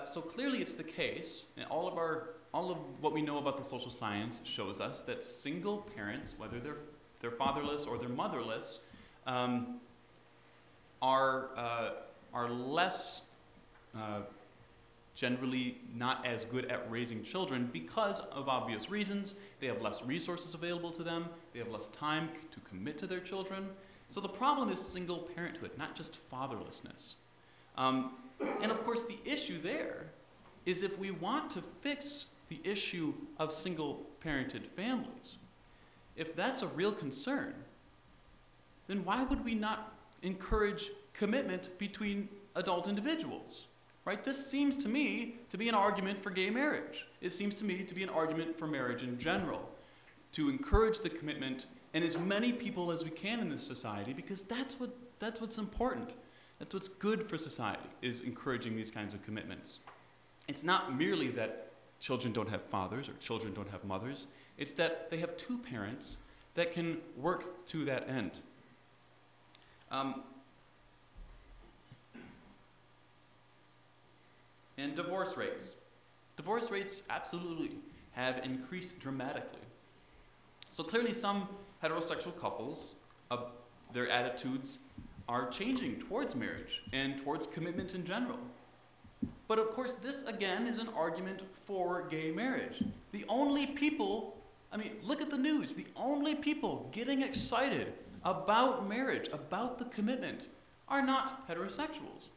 So clearly, it's the case, and all of what we know about the social science shows us that single parents, whether they're fatherless or they're motherless, are less generally not as good at raising children because of obvious reasons. They have less resources available to them. They have less time to commit to their children. So the problem is single parenthood, not just fatherlessness. And of course, the issue there is if we want to fix the issue of single-parented families, if that's a real concern, then why would we not encourage commitment between adult individuals? Right? This seems to me to be an argument for gay marriage. It seems to me to be an argument for marriage in general, to encourage the commitment and as many people as we can in this society, because that's what's important. That's what's good for society, is encouraging these kinds of commitments. It's not merely that children don't have fathers or children don't have mothers. It's that they have two parents that can work to that end. And divorce rates. Divorce rates absolutely have increased dramatically. So clearly some heterosexual couples, their attitudes are changing towards marriage and towards commitment in general. But of course, this again is an argument for gay marriage. The only people, look at the news, the only people getting excited about marriage, about the commitment, are not heterosexuals.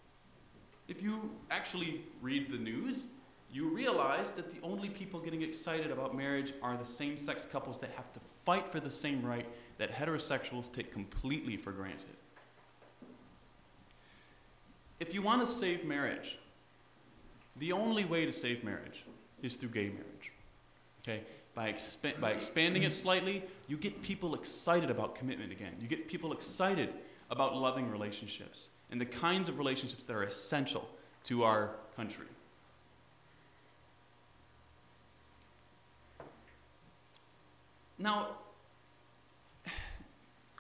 If you actually read the news, you realize that the only people getting excited about marriage are the same-sex couples that have to fight for the same right that heterosexuals take completely for granted. If you want to save marriage, the only way to save marriage is through gay marriage. Okay? By expanding it slightly, you get people excited about commitment again. You get people excited about loving relationships and the kinds of relationships that are essential to our country. Now,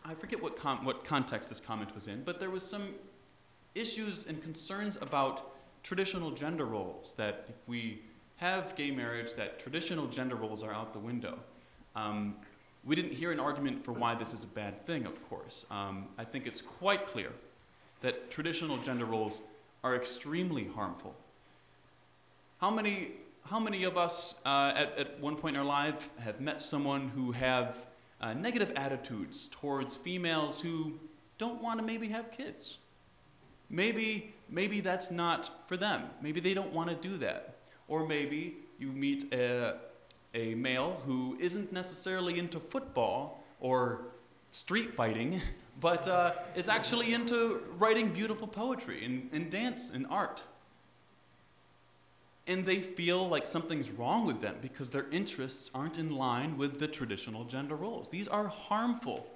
I forget what context this comment was in, but there was some issues and concerns about traditional gender roles, that if we have gay marriage, that traditional gender roles are out the window. We didn't hear an argument for why this is a bad thing, of course. I think it's quite clear that traditional gender roles are extremely harmful. How many of us at one point in our life have met someone who have negative attitudes towards females who don't want to maybe have kids? Maybe that's not for them. Maybe they don't want to do that. Or maybe you meet a male who isn't necessarily into football or street fighting, but is actually into writing beautiful poetry and dance and art. And they feel like something's wrong with them because their interests aren't in line with the traditional gender roles. These are harmful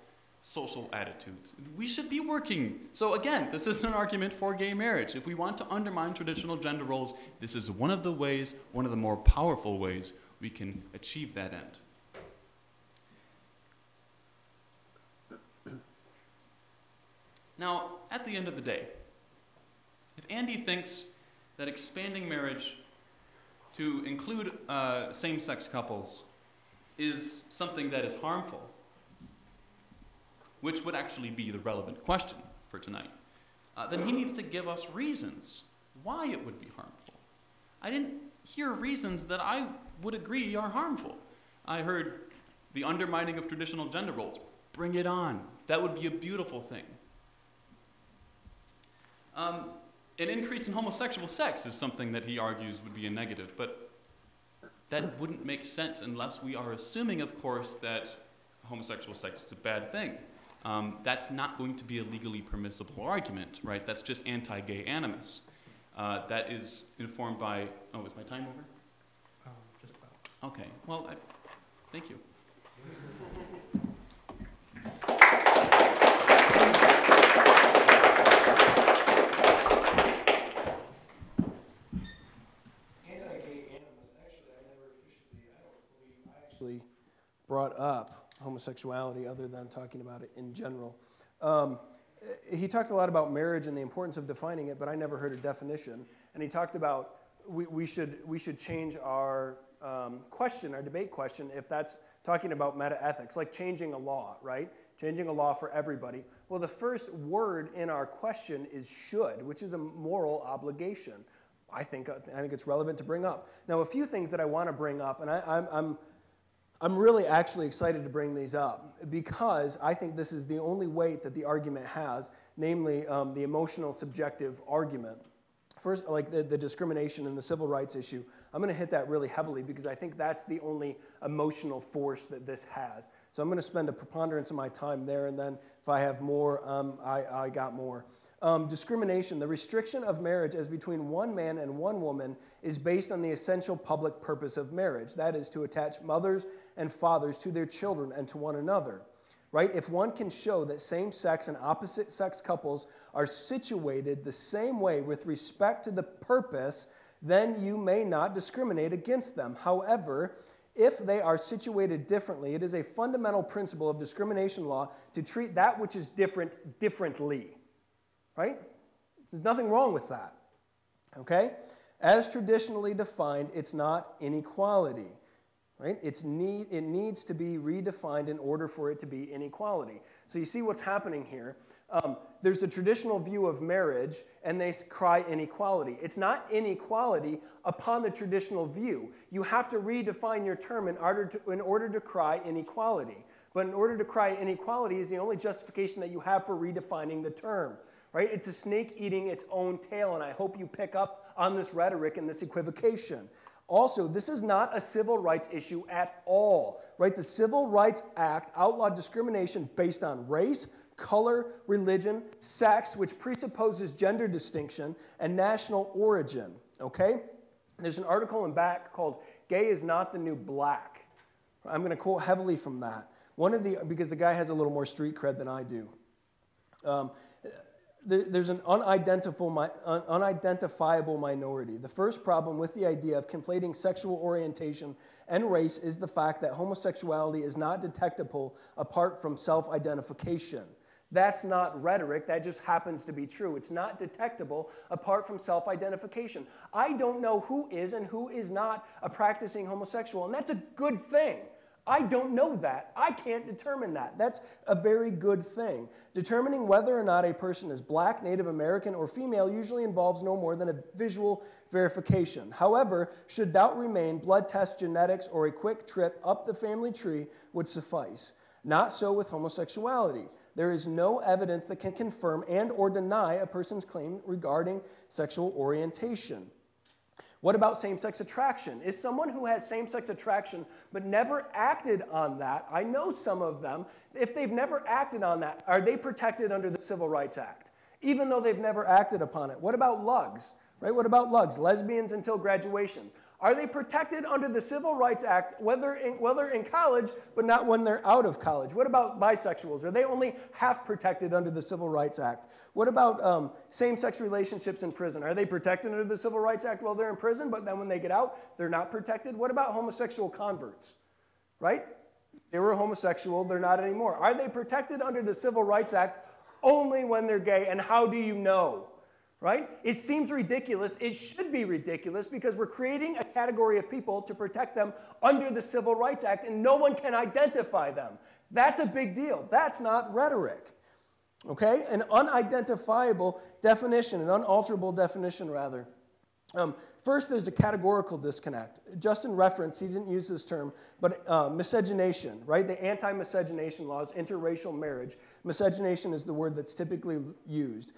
social attitudes. We should be working. So again, this is an argument for gay marriage. If we want to undermine traditional gender roles, this is one of the ways, one of the more powerful ways we can achieve that end. Now, at the end of the day, if Andy thinks that expanding marriage to include same-sex couples is something that is harmful, which would actually be the relevant question for tonight, then he needs to give us reasons why it would be harmful. I didn't hear reasons that I would agree are harmful. I heard the undermining of traditional gender roles. Bring it on. That would be a beautiful thing. An increase in homosexual sex is something that he argues would be a negative, but that wouldn't make sense unless we are assuming, of course, that homosexual sex is a bad thing. That's not going to be a legally permissible argument, right? That's just anti-gay animus. That is informed by, oh, is my time over? Just about. Okay, well, thank you. Brought up homosexuality other than talking about it in general. He talked a lot about marriage and the importance of defining it, but I never heard a definition. And he talked about we should change our question, our debate question, if that's talking about meta-ethics, like changing a law, right? Changing a law for everybody. Well, the first word in our question is should, which is a moral obligation. I think it's relevant to bring up. Now, a few things that I want to bring up, and I'm really actually excited to bring these up because I think this is the only weight that the argument has, namely the emotional subjective argument. First, like the discrimination and the civil rights issue, I'm going to hit that really heavily because I think that's the only emotional force that this has. So I'm going to spend a preponderance of my time there, and then if I have more, I got more. Discrimination, the restriction of marriage as between one man and one woman is based on the essential public purpose of marriage. That is to attach mothers and fathers to their children and to one another. Right? If one can show that same-sex and opposite-sex couples are situated the same way with respect to the purpose, then you may not discriminate against them. However, if they are situated differently, it is a fundamental principle of discrimination law to treat that which is different differently. Right? There's nothing wrong with that. Okay? As traditionally defined, it's not inequality. Right? It needs to be redefined in order for it to be inequality. So you see what's happening here. There's a traditional view of marriage, and they cry inequality. It's not inequality upon the traditional view. You have to redefine your term in order to cry inequality. But in order to cry inequality is the only justification that you have for redefining the term. Right? It's a snake eating its own tail, and I hope you pick up on this rhetoric and this equivocation. Also, this is not a civil rights issue at all, right? The Civil Rights Act outlawed discrimination based on race, color, religion, sex, which presupposes gender distinction, and national origin, okay? There's an article in back called Gay is Not the New Black. I'm going to quote heavily from that. Because the guy has a little more street cred than I do. There's an unidentifiable minority. The first problem with the idea of conflating sexual orientation and race is the fact that homosexuality is not detectable apart from self-identification. That's not rhetoric, that just happens to be true. It's not detectable apart from self-identification. I don't know who is and who is not a practicing homosexual, and that's a good thing. I don't know that. I can't determine that. That's a very good thing. Determining whether or not a person is black, Native American, or female usually involves no more than a visual verification. However, should doubt remain, blood tests, genetics, or a quick trip up the family tree would suffice. Not so with homosexuality. There is no evidence that can confirm and or deny a person's claim regarding sexual orientation. What about same-sex attraction? Is someone who has same-sex attraction but never acted on that, I know some of them, if they've never acted on that, are they protected under the Civil Rights Act, even though they've never acted upon it? What about lugs? Right? What about lugs? Lesbians until graduation. Are they protected under the Civil Rights Act, whether in college, but not when they're out of college? What about bisexuals? Are they only half protected under the Civil Rights Act? What about same-sex relationships in prison? Are they protected under the Civil Rights Act while they're in prison, but then when they get out, they're not protected? What about homosexual converts? Right? They were homosexual, they're not anymore. Are they protected under the Civil Rights Act only when they're gay? And how do you know? Right? It seems ridiculous. It should be ridiculous because we're creating a category of people to protect them under the Civil Rights Act, and no one can identify them. That's a big deal. That's not rhetoric. Okay? An unidentifiable definition, an unalterable definition, rather. First, there's a categorical disconnect. Justin referenced, he didn't use this term, but miscegenation, right? The anti-miscegenation laws, interracial marriage. Miscegenation is the word that's typically used.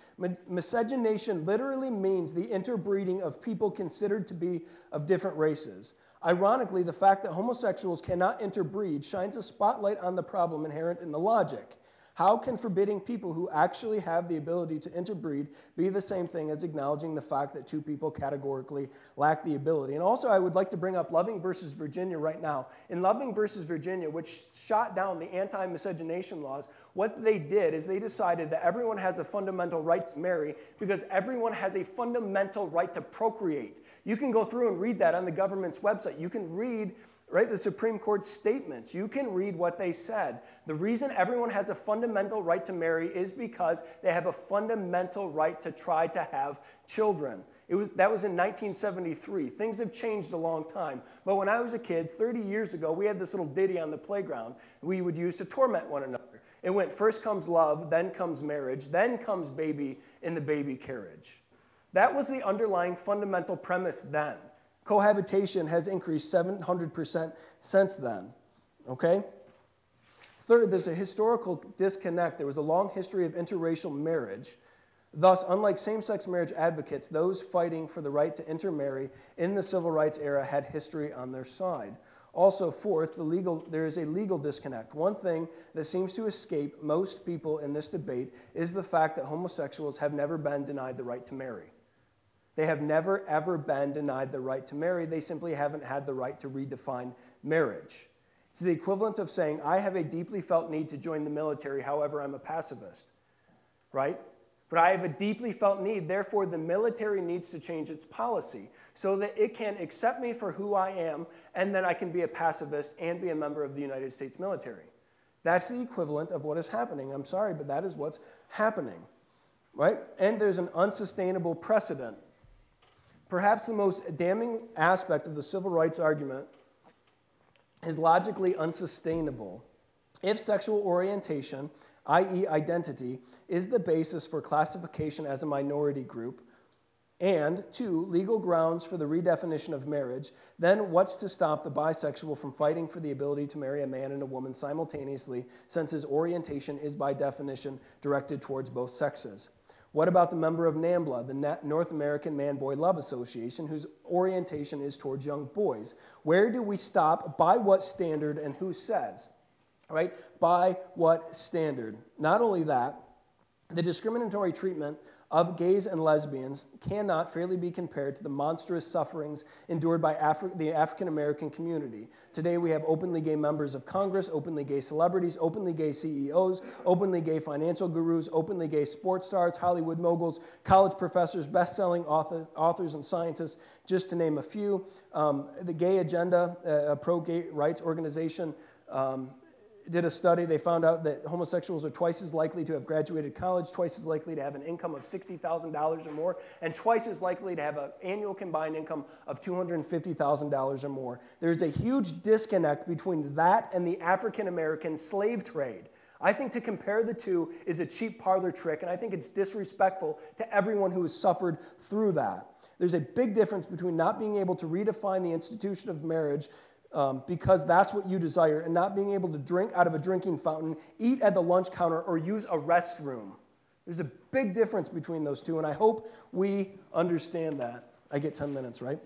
Miscegenation literally means the interbreeding of people considered to be of different races. Ironically, the fact that homosexuals cannot interbreed shines a spotlight on the problem inherent in the logic. How can forbidding people who actually have the ability to interbreed be the same thing as acknowledging the fact that two people categorically lack the ability? And also, I would like to bring up Loving versus Virginia right now. In Loving versus Virginia, which shot down the anti-miscegenation laws, what they did is they decided that everyone has a fundamental right to marry because everyone has a fundamental right to procreate. You can go through and read that on the government's website. You can read the Supreme Court's statements. You can read what they said. The reason everyone has a fundamental right to marry is because they have a fundamental right to try to have children. That was in 1973. Things have changed a long time. But when I was a kid, 30 years ago, we had this little ditty on the playground we would use to torment one another. It went, first comes love, then comes marriage, then comes baby in the baby carriage. That was the underlying fundamental premise then. Cohabitation has increased 700% since then, okay? Third, there's a historical disconnect. There was a long history of interracial marriage. Thus, unlike same-sex marriage advocates, those fighting for the right to intermarry in the civil rights era had history on their side. Also, fourth, there is a legal disconnect. One thing that seems to escape most people in this debate is the fact that homosexuals have never been denied the right to marry. They have never, ever been denied the right to marry. They simply haven't had the right to redefine marriage. It's the equivalent of saying, I have a deeply felt need to join the military, however, I'm a pacifist, right? But I have a deeply felt need, therefore the military needs to change its policy so that it can accept me for who I am, and then I can be a pacifist and be a member of the United States military. That's the equivalent of what is happening. I'm sorry, but that is what's happening, right? And there's an unsustainable precedent. Perhaps the most damning aspect of the civil rights argument is logically unsustainable. If sexual orientation, i.e. identity, is the basis for classification as a minority group, and 2, legal grounds for the redefinition of marriage, then what's to stop the bisexual from fighting for the ability to marry a man and a woman simultaneously, since his orientation is by definition directed towards both sexes? What about the member of NAMBLA, the North American Man-Boy Love Association, whose orientation is towards young boys? Where do we stop? By what standard, and who says? Right? By what standard? Not only that, the discriminatory treatment of gays and lesbians cannot fairly be compared to the monstrous sufferings endured by the African American community. Today we have openly gay members of Congress, openly gay celebrities, openly gay CEOs, openly gay financial gurus, openly gay sports stars, Hollywood moguls, college professors, best-selling authors and scientists, just to name a few. The Gay Agenda, a pro-gay rights organization, did a study. They found out that homosexuals are twice as likely to have graduated college, twice as likely to have an income of $60,000 or more, and twice as likely to have an annual combined income of $250,000 or more. There's a huge disconnect between that and the African-American slave trade. I think to compare the two is a cheap parlor trick, and I think it's disrespectful to everyone who has suffered through that. There's a big difference between not being able to redefine the institution of marriage because that's what you desire, and not being able to drink out of a drinking fountain, eat at the lunch counter, or use a restroom. There's a big difference between those two, and I hope we understand that. I get 10 minutes, right?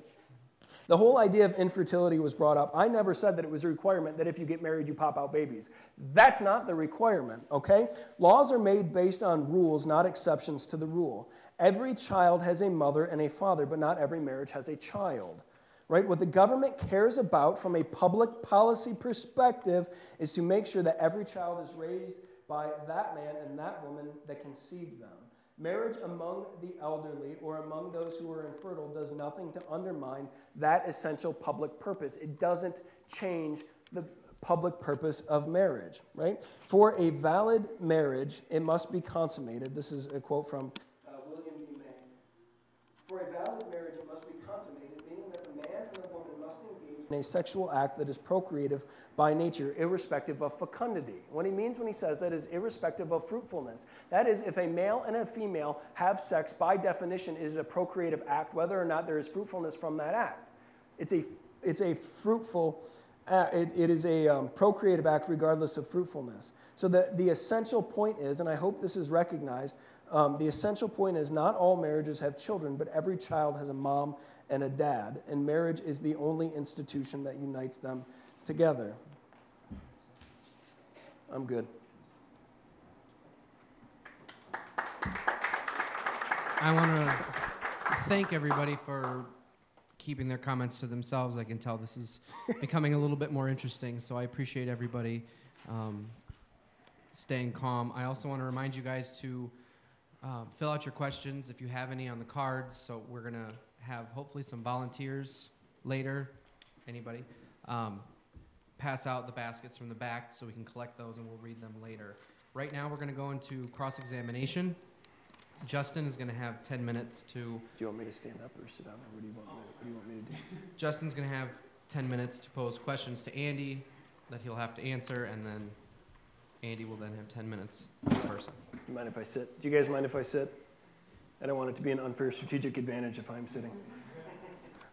The whole idea of infertility was brought up. I never said that it was a requirement that if you get married, you pop out babies. That's not the requirement, okay? Laws are made based on rules, not exceptions to the rule. Every child has a mother and a father, but not every marriage has a child. Right? What the government cares about from a public policy perspective is to make sure that every child is raised by that man and that woman that conceived them. Marriage among the elderly or among those who are infertile does nothing to undermine that essential public purpose. It doesn't change the public purpose of marriage, right? For a valid marriage, it must be consummated. This is a quote from William B. May. For a valid marriage, it must be consummated, meaning that the man and the woman must engage in a sexual act that is procreative by nature, irrespective of fecundity. What he means when he says that is irrespective of fruitfulness. That is, if a male and a female have sex, by definition, it is a procreative act, whether or not there is fruitfulness from that act. It's a fruitful act. It is a procreative act regardless of fruitfulness. So the essential point is, and I hope this is recognized, the essential point is not all marriages have children, but every child has a mom and a dad, and marriage is the only institution that unites them together. I'm good. I want to thank everybody for keeping their comments to themselves. I can tell this is becoming a little bit more interesting, so I appreciate everybody staying calm. I also want to remind you guys to fill out your questions if you have any on the cards. So we're going to have hopefully some volunteers later. Anybody? Pass out the baskets from the back so we can collect those and we'll read them later. Right now we're going to go into cross-examination. Justin is going to have 10 minutes to... Do you want me to stand up or sit down, or what do you want me to do? Justin's going to have 10 minutes to pose questions to Andy that he'll have to answer, and then Andy will then have 10 minutes vice versa. Do you mind if I sit? Do you guys mind if I sit? I don't want it to be an unfair strategic advantage if I'm sitting.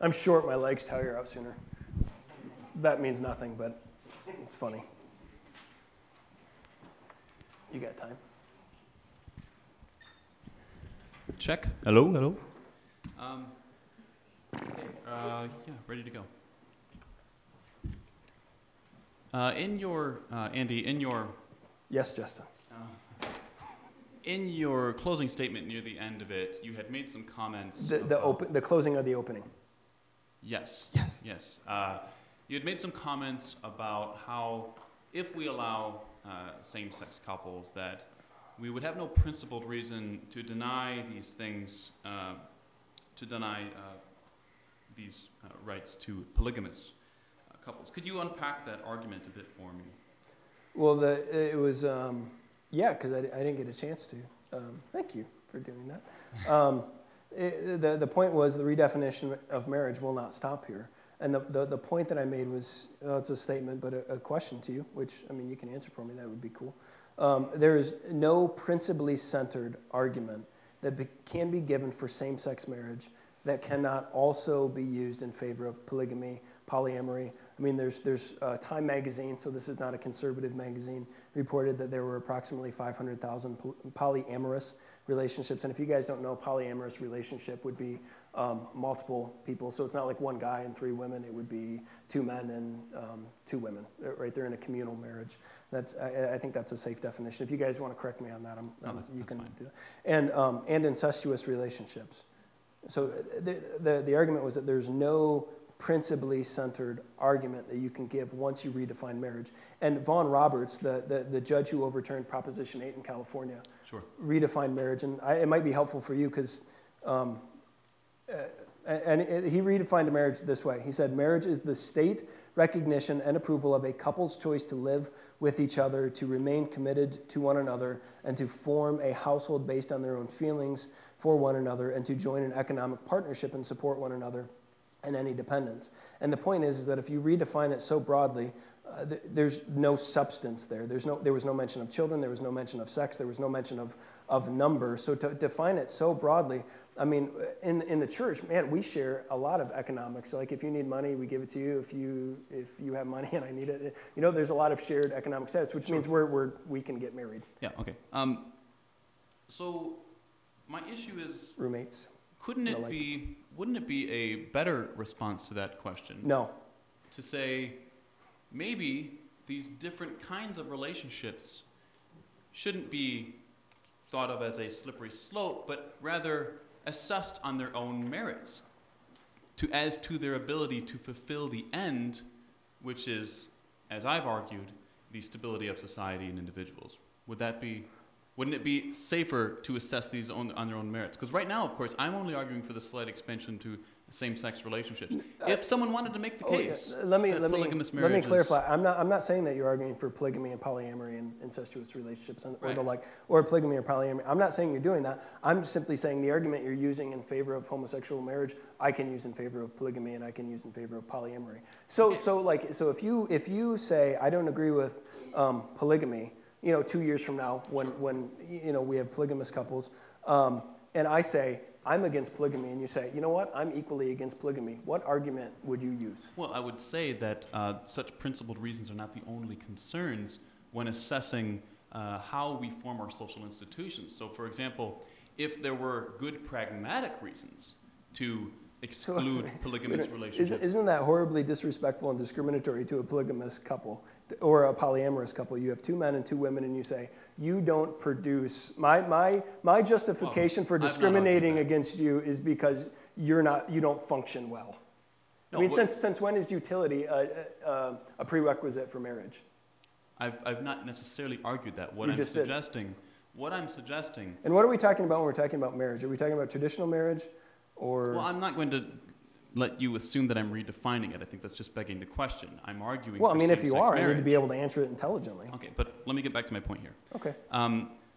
I'm short, my legs tire out sooner. That means nothing, but it's funny. You got time? Check. Hello, hello. Yeah, ready to go. In your, Andy, in your... Yes, Justin. In your closing statement near the end of it, you had made some comments. The closing of the opening. Yes. Yes. Yes. You had made some comments about how if we allow same-sex couples that we would have no principled reason to deny these things, to deny these rights to polygamous couples. Could you unpack that argument a bit for me? Well, it was, yeah, because I didn't get a chance to. Thank you for doing that. The point was the redefinition of marriage will not stop here. And the point that I made was, it's a statement, but a question to you, which, I mean, you can answer for me, that would be cool. There is no principally centered argument that can be given for same-sex marriage that cannot also be used in favor of polygamy, polyamory. I mean, there's Time magazine, so this is not a conservative magazine, reported that there were approximately 500,000 polyamorous relationships. And if you guys don't know, polyamorous relationship would be multiple people. So it's not like one guy and 3 women. It would be 2 men and 2 women, right? They're in a communal marriage. I think that's a safe definition. If you guys want to correct me on that, you can do that. And incestuous relationships. So the argument was that there's no principally centered argument that you can give once you redefine marriage. And Vaughn Roberts, the judge who overturned Proposition 8 in California, Sure. redefined marriage. And it might be helpful for you because he redefined a marriage this way. He said, marriage is the state recognition and approval of a couple's choice to live with each other, to remain committed to one another, and to form a household based on their own feelings for one another, and to join an economic partnership and support one another and any dependence. And the point is that if you redefine it so broadly, there's no substance there. There was no mention of children, there was no mention of sex, there was no mention of number. So to define it so broadly, I mean, in the church, man, we share a lot of economics. Like if you need money, we give it to you. If you have money and I need it, there's a lot of shared economic status, which means we can get married. Yeah. Okay. So my issue is roommates. Wouldn't it be a better response to that question? No. To say, maybe these different kinds of relationships shouldn't be thought of as a slippery slope, but rather assessed on their own merits, as to their ability to fulfill the end, which is, as I've argued, the stability of society and individuals. Wouldn't it be safer to assess these on their own merits? Because right now, of course, I'm only arguing for the slight expansion to same-sex relationships. If someone wanted to make the case that polygamous marriage let me clarify. I'm not saying that you're arguing for polygamy and polyamory and incestuous relationships or the like, or polygamy or polyamory. I'm not saying you're doing that. I'm simply saying the argument you're using in favor of homosexual marriage, I can use in favor of polygamy and I can use in favor of polyamory. So if you say I don't agree with polygamy, 2 years from now when we have polygamous couples, and I say I'm against polygamy, and you say, you know what, I'm equally against polygamy, what argument would you use? Well, I would say that such principled reasons are not the only concerns when assessing how we form our social institutions. So, for example, if there were good pragmatic reasons to exclude polygamous relationships. Isn't that horribly disrespectful and discriminatory to a polygamous couple or a polyamorous couple? You have 2 men and 2 women, and you say, you don't produce, my justification for discriminating against you is because you don't function well. No, I mean, since when is utility a prerequisite for marriage? I've not necessarily argued that. What I'm suggesting. And what are we talking about when we're talking about marriage? Are we talking about traditional marriage? Well, I'm not going to let you assume that I'm redefining it. I think that's just begging the question. I'm arguing Well, for I mean, if you are, marriage. I need to be able to answer it intelligently. Okay, but let me get back to my point here. Okay.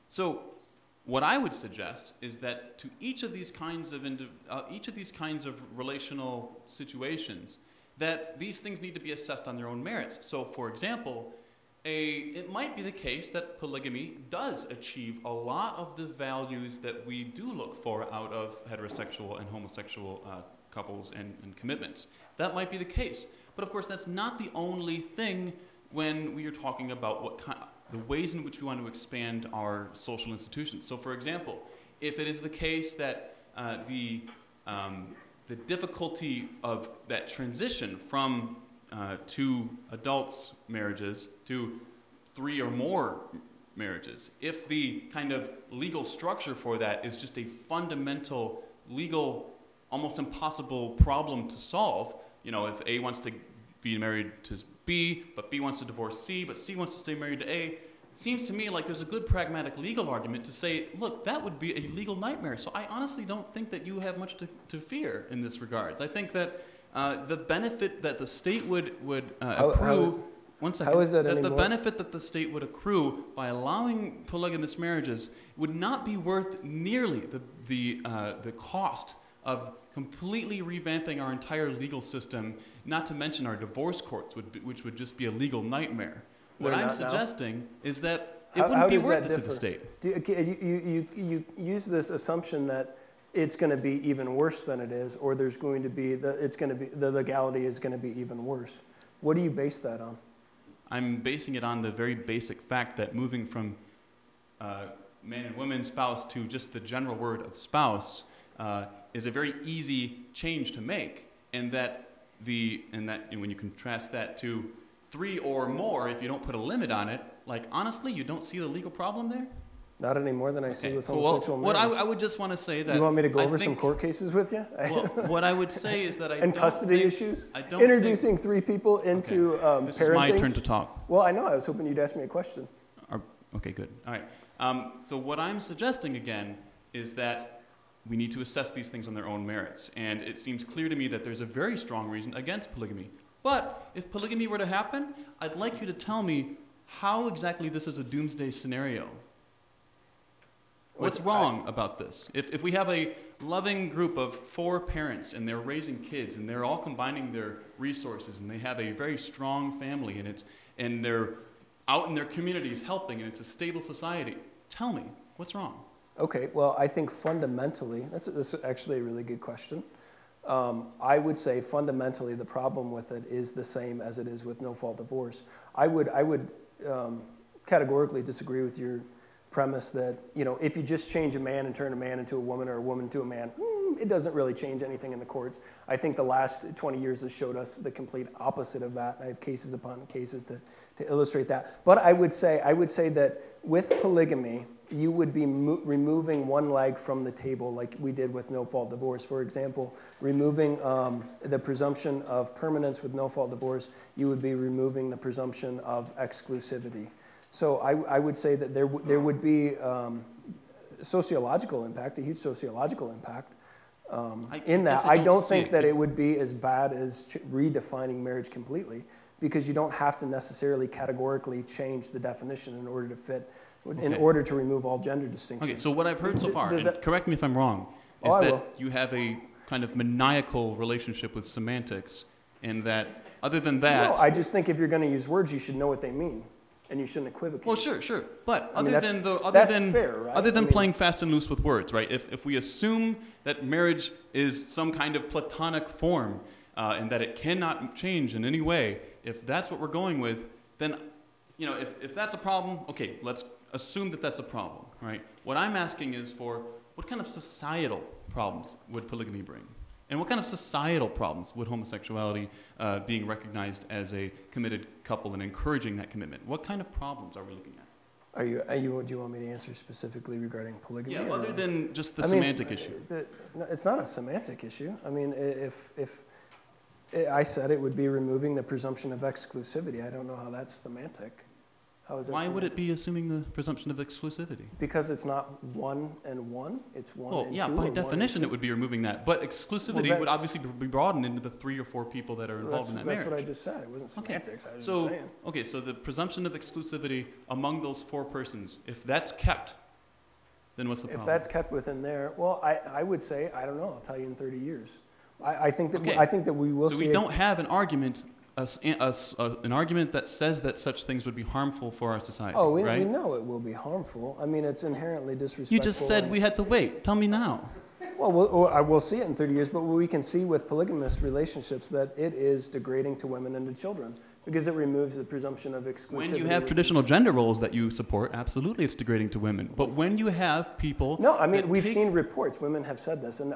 So what I would suggest is that to each of these kinds of relational situations, that these things need to be assessed on their own merits. So, for example, it might be the case that polygamy does achieve a lot of the values that we do look for out of heterosexual and homosexual couples and commitments. That might be the case. But of course, that's not the only thing when we are talking about the ways in which we want to expand our social institutions. So, for example, if it is the case that the difficulty of that transition from 2 adults' marriages to 3 or more marriages, if the kind of legal structure for that is just a fundamental legal, almost impossible problem to solve, if A wants to be married to B, but B wants to divorce C, but C wants to stay married to A, it seems to me like there's a good pragmatic legal argument to say, look, that would be a legal nightmare. So I honestly don't think that you have much to fear in this regards. I think that the benefit that the state would accrue one second. How is that the anymore? benefit that the state would accrue by allowing polygamous marriages would not be worth nearly the cost of completely revamping our entire legal system, not to mention our divorce courts, which would just be a legal nightmare. What I'm suggesting is that it wouldn't be worth it to the state. You use this assumption that it's going to be even worse than it is, or there's going to be the legality is going to be even worse. What do you base that on? I'm basing it on the very basic fact that moving from man and woman spouse to just the general word of spouse is a very easy change to make, and when you contrast that to 3 or more, if you don't put a limit on it, like honestly, you don't see the legal problem there? Not any more than I see with homosexual marriage. I would just want to say that... You want me to go over some court cases with you? Well, what I would say is that and custody issues? Introducing 3 people into parenting? This is my turn to talk. Well, I know. I was hoping you'd ask me a question. Okay, good. All right. So what I'm suggesting, again, is that we need to assess these things on their own merits. And it seems clear to me that there's a very strong reason against polygamy. But if polygamy were to happen, I'd like you to tell me how exactly this is a doomsday scenario. What's wrong about this? If we have a loving group of 4 parents and they're raising kids and they're all combining their resources and they have a very strong family and they're out in their communities helping and it's a stable society, tell me, what's wrong? Okay, well, I think fundamentally, that's actually a really good question. I would say fundamentally the problem with it is the same as it is with no-fault divorce. I would categorically disagree with your premise that, if you just change a man and turn a man into a woman or a woman into a man, it doesn't really change anything in the courts. I think the last 20 years has showed us the complete opposite of that. I have cases upon cases to illustrate that. But I would say that with polygamy, you would be removing one leg from the table like we did with no-fault divorce. For example, removing the presumption of permanence with no-fault divorce, you would be removing the presumption of exclusivity. So I would say that there would be sociological impact, a huge sociological impact in that. I don't think that it would be as bad as redefining marriage completely, because you don't have to necessarily categorically change the definition in order to fit, in order to remove all gender distinctions. Okay, so what I've heard so far, and correct me if I'm wrong, is that you have a kind of maniacal relationship with semantics, and that other than that... No, I just think if you're going to use words, you should know what they mean. And you shouldn't equivocate. Well, sure. But other than playing fast and loose with words, right? If we assume that marriage is some kind of platonic form and that it cannot change in any way, if that's what we're going with, then, if that's a problem, okay, let's assume that that's a problem, right? What I'm asking is for what kind of societal problems would polygamy bring? And what kind of societal problems would homosexuality being recognized as a committed couple and encouraging that commitment? What kind of problems are we looking at? Do you want me to answer specifically regarding polygamy? Yeah, other than just the semantic issue. It's not a semantic issue. I mean, if I said it would be removing the presumption of exclusivity, I don't know how that's semantic. How is it Why semantic? would it be assuming the presumption of exclusivity? Because it's not 1 and 1, it's 1 and 2. Well, yeah, by definition it would be removing that. But exclusivity would obviously be broadened into the 3 or 4 people that are involved in that marriage. That's what I just said. It wasn't semantics. I was just saying. Okay, so the presumption of exclusivity among those 4 persons, if that's kept, then what's the problem? If that's kept within there, well, I would say, I don't know, I'll tell you in 30 years. I think that we will see. So we don't have an argument an argument that says that such things would be harmful for our society, right? We know it will be harmful. I mean, it's inherently disrespectful. You just said we had to wait. Tell me now. Well, I will see it in 30 years, but we can see with polygamous relationships that it is degrading to women and to children because it removes the presumption of exclusivity. When you have traditional gender roles that you support, absolutely it's degrading to women. But when you have people... No, I mean, we've seen reports. Women have said this, and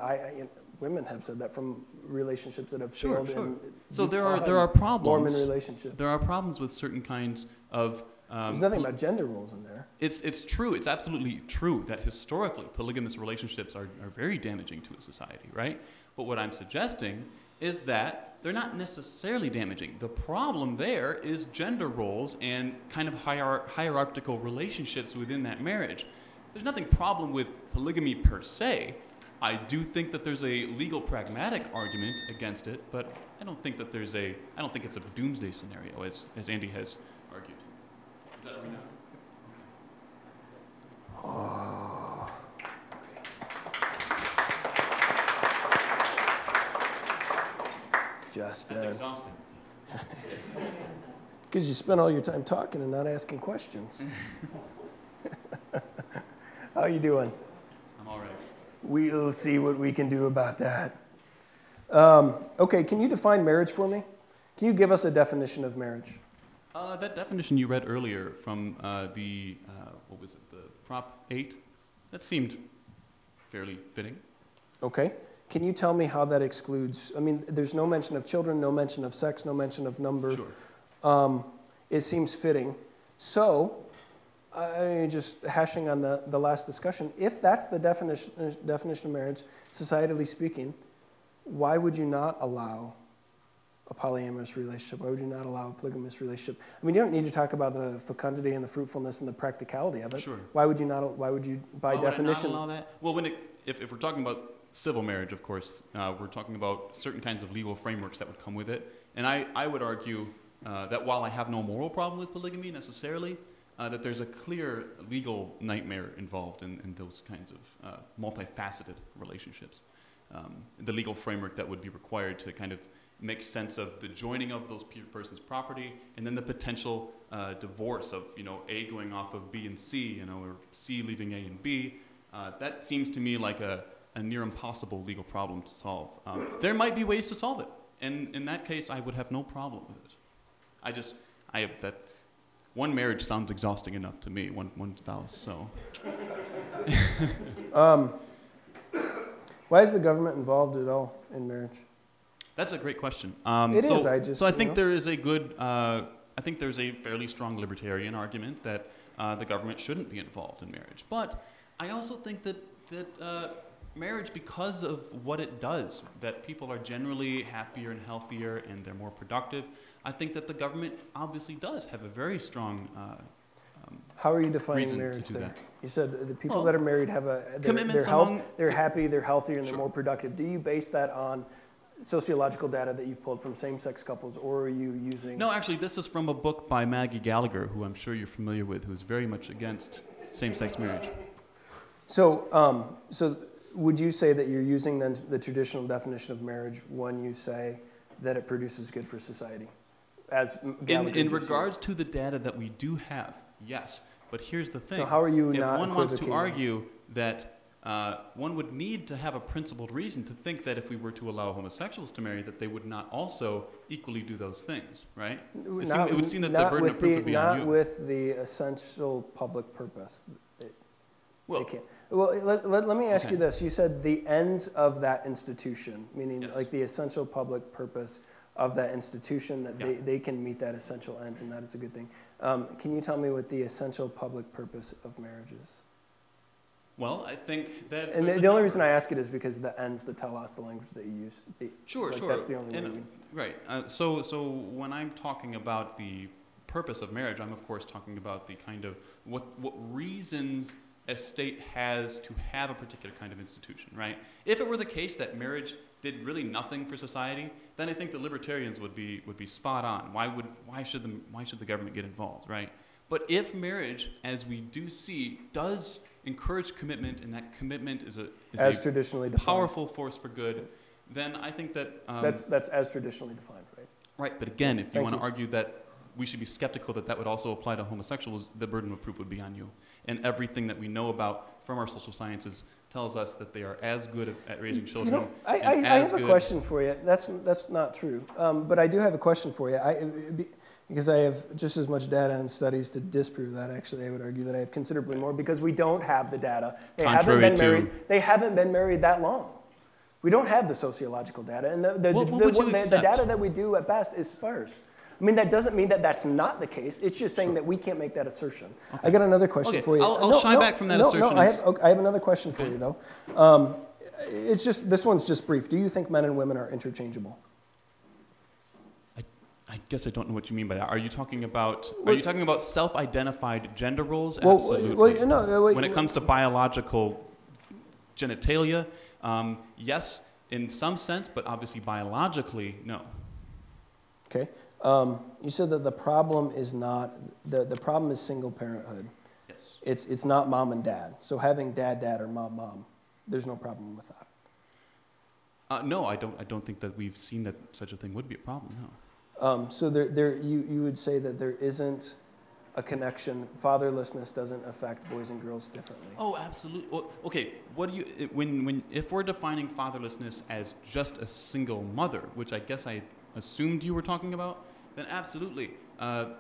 women have said that from relationships that have failed. Sure. So there are problems. Mormon relationships. There are problems with certain kinds of. There's nothing about gender roles in there. It's true. It's absolutely true that historically polygamous relationships are very damaging to a society, right? But what I'm suggesting is that they're not necessarily damaging. The problem there is gender roles and kind of hierarchical relationships within that marriage. There's nothing problem with polygamy per se. I do think that there's a legal pragmatic argument against it, but I don't think that I don't think it's a doomsday scenario, as Andy has argued. Is that right now? Oh. Justin. That's exhausting. Because you spend all your time talking and not asking questions. How you doing? I'm all right. We'll see what we can do about that. Okay, can you define marriage for me? Can you give us a definition of marriage? That definition you read earlier from what was it, the Prop 8, that seemed fairly fitting. Okay. Can you tell me how that excludes, I mean, there's no mention of children, no mention of sex, no mention of number. Sure. It seems fitting. So, just hashing on the last discussion, if that's the definition of marriage, societally speaking, why would you not allow a polyamorous relationship? Why would you not allow a polygamous relationship? I mean, you don't need to talk about the fecundity and the fruitfulness and the practicality of it. Sure. Why would you not? Why would you, by definition, not allow that? Well, if we're talking about civil marriage, of course, we're talking about certain kinds of legal frameworks that would come with it. And I would argue that while I have no moral problem with polygamy necessarily, that there's a clear legal nightmare involved in those kinds of multifaceted relationships. The legal framework that would be required to kind of make sense of the joining of those person's property, and then the potential divorce of, A going off of B and C, or C leaving A and B. That seems to me like a near impossible legal problem to solve. There might be ways to solve it, and in that case, I would have no problem with it. I have that. One marriage sounds exhausting enough to me, one spouse, so. Why is the government involved at all in marriage? That's a great question. It is. I think there is a good. I think there's a fairly strong libertarian argument that the government shouldn't be involved in marriage. But I also think that marriage, because of what it does, that people are generally happier and healthier and they're more productive. I think that the government obviously does have a very strong. How are you defining marriage there? You said the people that are married have they're happy, they're healthier, and they're more productive. Do you base that on sociological data that you've pulled from same-sex couples, or are you using... No, actually, this is from a book by Maggie Gallagher, who I'm sure you're familiar with, who's very much against same-sex marriage. So, so would you say that you're using then the traditional definition of marriage when you say that it produces good for society? As in regards to the data that we do have, yes. But here's the thing. So how are you if not one wants to argue that one would need to have a principled reason to think that if we were to allow homosexuals to marry, that they would not also equally do those things, right? It would seem that the burden of proof would be on you. Not with the essential public purpose. Well, let me ask you this. You said the ends of that institution, meaning like the essential public purpose of that institution, that they can meet that essential ends, and that is a good thing. Can you tell me what the essential public purpose of marriage is? Well, I think that... And the only reason I ask it is because the ends, the telos, the language that you use. Sure. That's the only way. Right. So when I'm talking about the purpose of marriage, I'm of course talking about the kind of what reasons a state has to have a particular kind of institution, right? If it were the case that marriage did really nothing for society, then I think the libertarians would be spot on. Why should the government get involved, right? But if marriage, as we do see, does encourage commitment, and that commitment is a traditionally powerful force for good, then I think that that's as traditionally defined, right? Right, but again, if you want to argue that we should be skeptical that that would also apply to homosexuals, the burden of proof would be on you. And everything that we know about from our social sciences tells us that they are as good at raising children. I have a question for you. That's not true, but I do have a question for you. Because I have just as much data and studies to disprove that. Actually, I would argue that I have considerably more because we don't have the data. They haven't been married that long. We don't have the sociological data, and the data that we do at best is sparse. I mean, that doesn't mean that that's not the case. It's just saying that we can't make that assertion. Okay. I got another question for you. I'll shy back from that assertion. I have another question for you, though. This one's just brief. Do you think men and women are interchangeable? I guess I don't know what you mean by that. Are you talking about self-identified gender roles? Absolutely. When it comes to biological genitalia, Yes, in some sense, but obviously biologically, no. Okay. You said that the problem is not, the problem is single parenthood. Yes. It's not mom and dad. So having dad, or mom, there's no problem with that. No, I don't think that we've seen that such a thing would be a problem, no. So you would say that there isn't a connection, fatherlessness doesn't affect boys and girls differently. Oh, absolutely. Well, okay, what do you, if we're defining fatherlessness as just a single mother, which I guess I assumed you were talking about, then absolutely.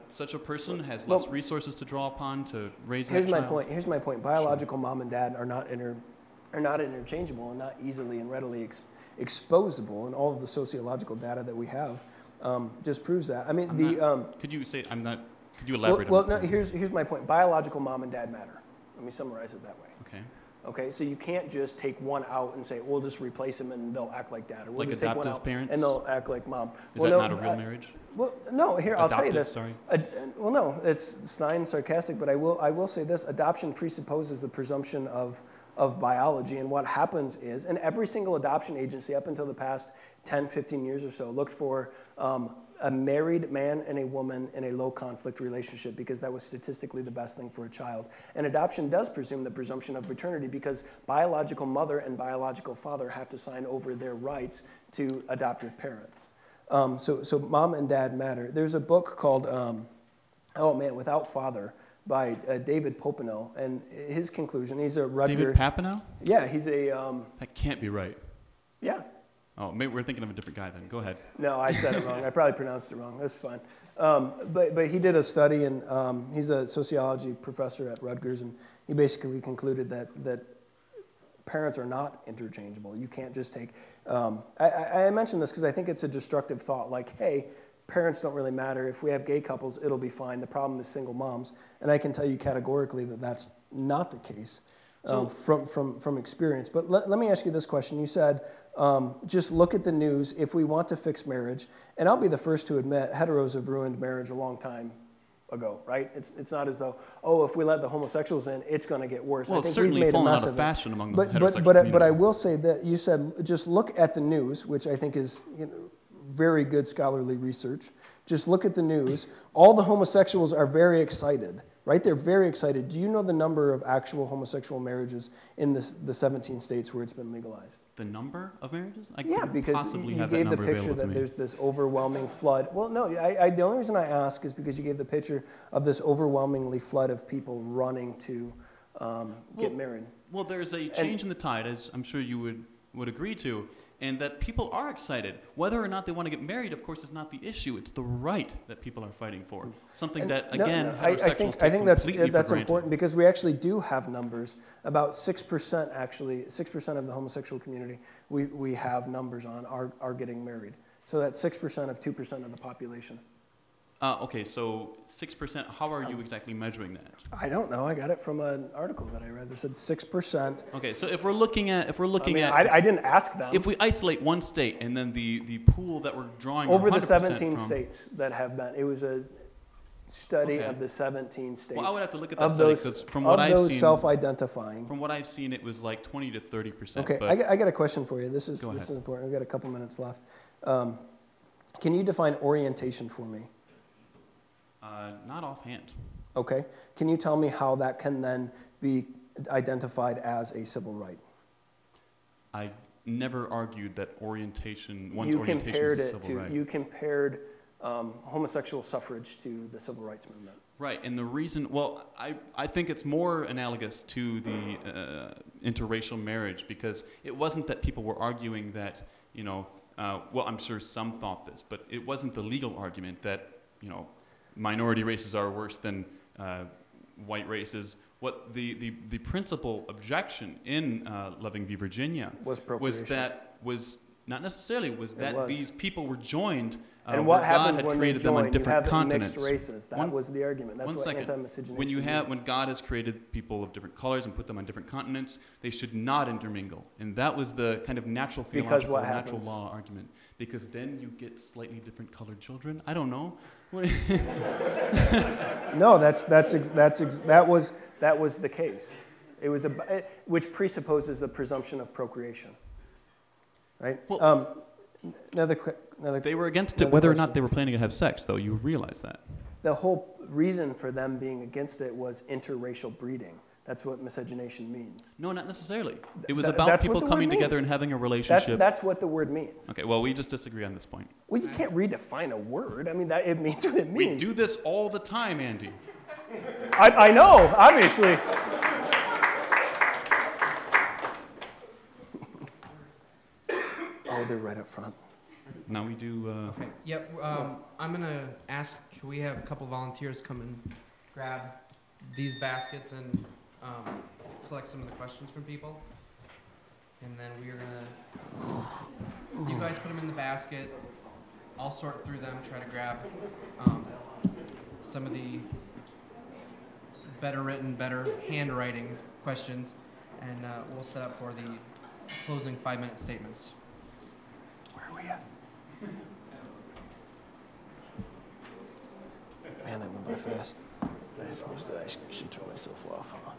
Such a person has less resources to draw upon to raise that child. Here's my point. Biological mom and dad are not interchangeable and not easily and readily exposable, and all of the sociological data that we have just proves that. I mean, could you elaborate on that? No, here's my point. Biological mom and dad matter. Let me summarize it that way. Okay. Okay, so you can't just take one out and say, we'll just replace them and they'll act like dad. Or we'll like just adoptive take one out parents? and they'll act like mom. Is that not a real marriage? Well, no, here, I'll tell you this. Sorry. Well, no, it's not even sarcastic, but I will say this. Adoption presupposes the presumption of biology, and what happens is, and every single adoption agency up until the past 10, 15 years or so looked for a married man and a woman in a low conflict relationship because that was statistically the best thing for a child. And adoption does presume the presumption of paternity because biological mother and biological father have to sign over their rights to adoptive parents. So mom and dad matter. There's a book called, Without Father by David Popenoe, and his conclusion, he's a Rutgers. David Popenoe? Yeah, he's a... that can't be right. Yeah. Oh, maybe we're thinking of a different guy then. Go ahead. No, I said it wrong. I probably pronounced it wrong. That's fine. But he did a study, and he's a sociology professor at Rutgers, and he basically concluded that parents are not interchangeable. You can't just take... I mentioned this because I think it's a destructive thought, like, hey, parents don't really matter. If we have gay couples, it'll be fine. The problem is single moms. And I can tell you categorically that that's not the case from experience. But let me ask you this question. You said, just look at the news if we want to fix marriage. And I'll be the first to admit heteros have ruined marriage a long time ago, right? It's not as though, if we let the homosexuals in, it's going to get worse. Well, I think it's certainly we've made fallen a mess out of of fashion it. among the heterosexual community. But I will say that you said just look at the news, which I think is very good scholarly research. Just look at the news. All the homosexuals are very excited, right? They're very excited. Do you know the number of actual homosexual marriages in the 17 states where it's been legalized? The number of marriages? Because you gave the picture that there's this overwhelming flood. Well, no, the only reason I ask is because you gave the picture of this overwhelmingly flood of people running to get married. Well, there's a change in the tide, as I'm sure you would agree to, and that people are excited. Whether or not they want to get married, of course, is not the issue. It's the right that people are fighting for. Something that, again, heterosexuals I think that's for important because we actually do have numbers. About 6% of the homosexual community we have numbers on are getting married. So that's 6% of 2% of the population. Okay, so 6%, how are you exactly measuring that? I don't know. I got it from an article that I read that said 6%. Okay, so if we're looking at, I didn't ask them. If we isolate one state and then the pool that we're drawing over the 100% 17 from, states that have been, it was a study of the 17 states. Well, I would have to look at that study because from what I've seen, self-identifying. From what I've seen, it was like 20 to 30%. Okay, I got a question for you. This is important. We've got a couple minutes left. Can you define orientation for me? Not offhand. Okay. Can you tell me how that can then be identified as a civil right? I never argued that one's orientation is a civil right. You compared homosexual suffrage to the civil rights movement. Right, and the reason, I think it's more analogous to the interracial marriage because it wasn't that people were arguing that, I'm sure some thought this, but it wasn't the legal argument that, minority races are worse than white races. What the principal objection in Loving v. Virginia was that these people were joined and what happens God had when created them on different continents. Mixed races. That was the argument. That's what anti-miscegenation means. When God has created people of different colors and put them on different continents, they should not intermingle. And that was the kind of natural theological, natural law argument. Because then you get slightly different colored children. I don't know. No, that was the case. It was which presupposes the presumption of procreation. right? Well, Another they were against it another whether or question. not they were planning to have sex, though. You realize that. The whole reason for them being against it was interracial breeding. That's what miscegenation means. No, not necessarily. It was Th- about that's people what the coming word together means. and having a relationship. That's what the word means. Okay, well, we just disagree on this point. Well, you can't redefine a word. I mean, that it means what it We means. do this all the time, Andy. I know, obviously. Oh, they're right up front. Now we do. Okay. Yep. I'm gonna ask. Can we have a couple volunteers come and grab these baskets and collect some of the questions from people? And then we are gonna. You guys put them in the basket. I'll sort through them. Try to grab some of the better written, better handwriting questions, and we'll set up for the closing 5-minute statements. Where are we at? Man, that went by fast. I should turn myself off. Huh?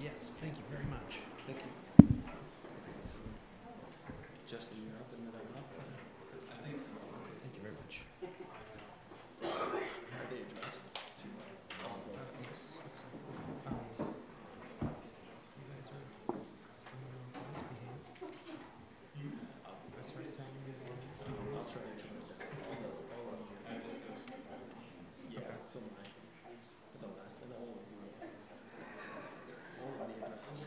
Yes. Thank you very much. Thank you. Justin, you're up and then I'm up. Thank you very much. Are they addressed? Yes. You guys are as far as time you guys want. I'll try to turn it down. Yeah, so am I. But the last and all of the addresses.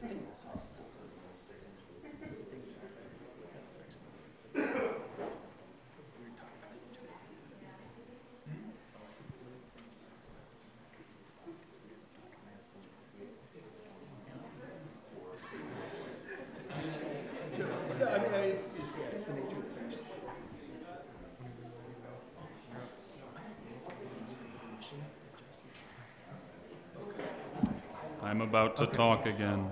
I think that's awesome. It's the nature of the beast. I'm about to talk again.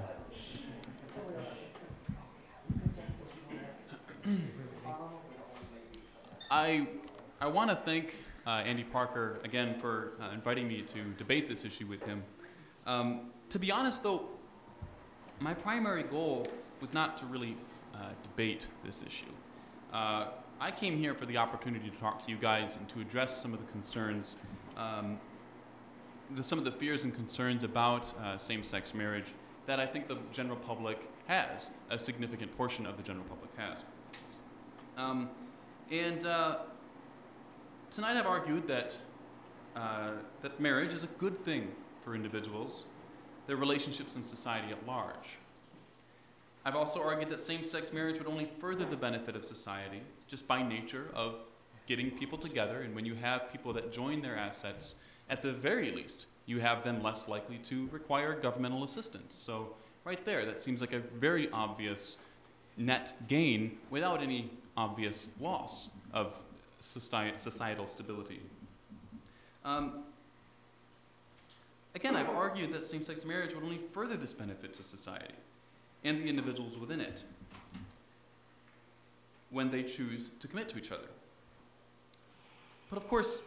I want to thank Andy Parker again for inviting me to debate this issue with him. To be honest, though, my primary goal was not to really debate this issue. I came here for the opportunity to talk to you guys and to address some of the concerns, some of the fears and concerns about same-sex marriage that I think the general public has, a significant portion of the general public has. Tonight I've argued that, that marriage is a good thing for individuals, their relationships in society at large. I've also argued that same-sex marriage would only further the benefit of society just by nature of getting people together, and when you have people that join their assets, at the very least, you have them less likely to require governmental assistance. So right there, that seems like a very obvious net gain without any obvious loss of societal stability. Again, I've argued that same-sex marriage would only further this benefit to society and the individuals within it when they choose to commit to each other. But of course,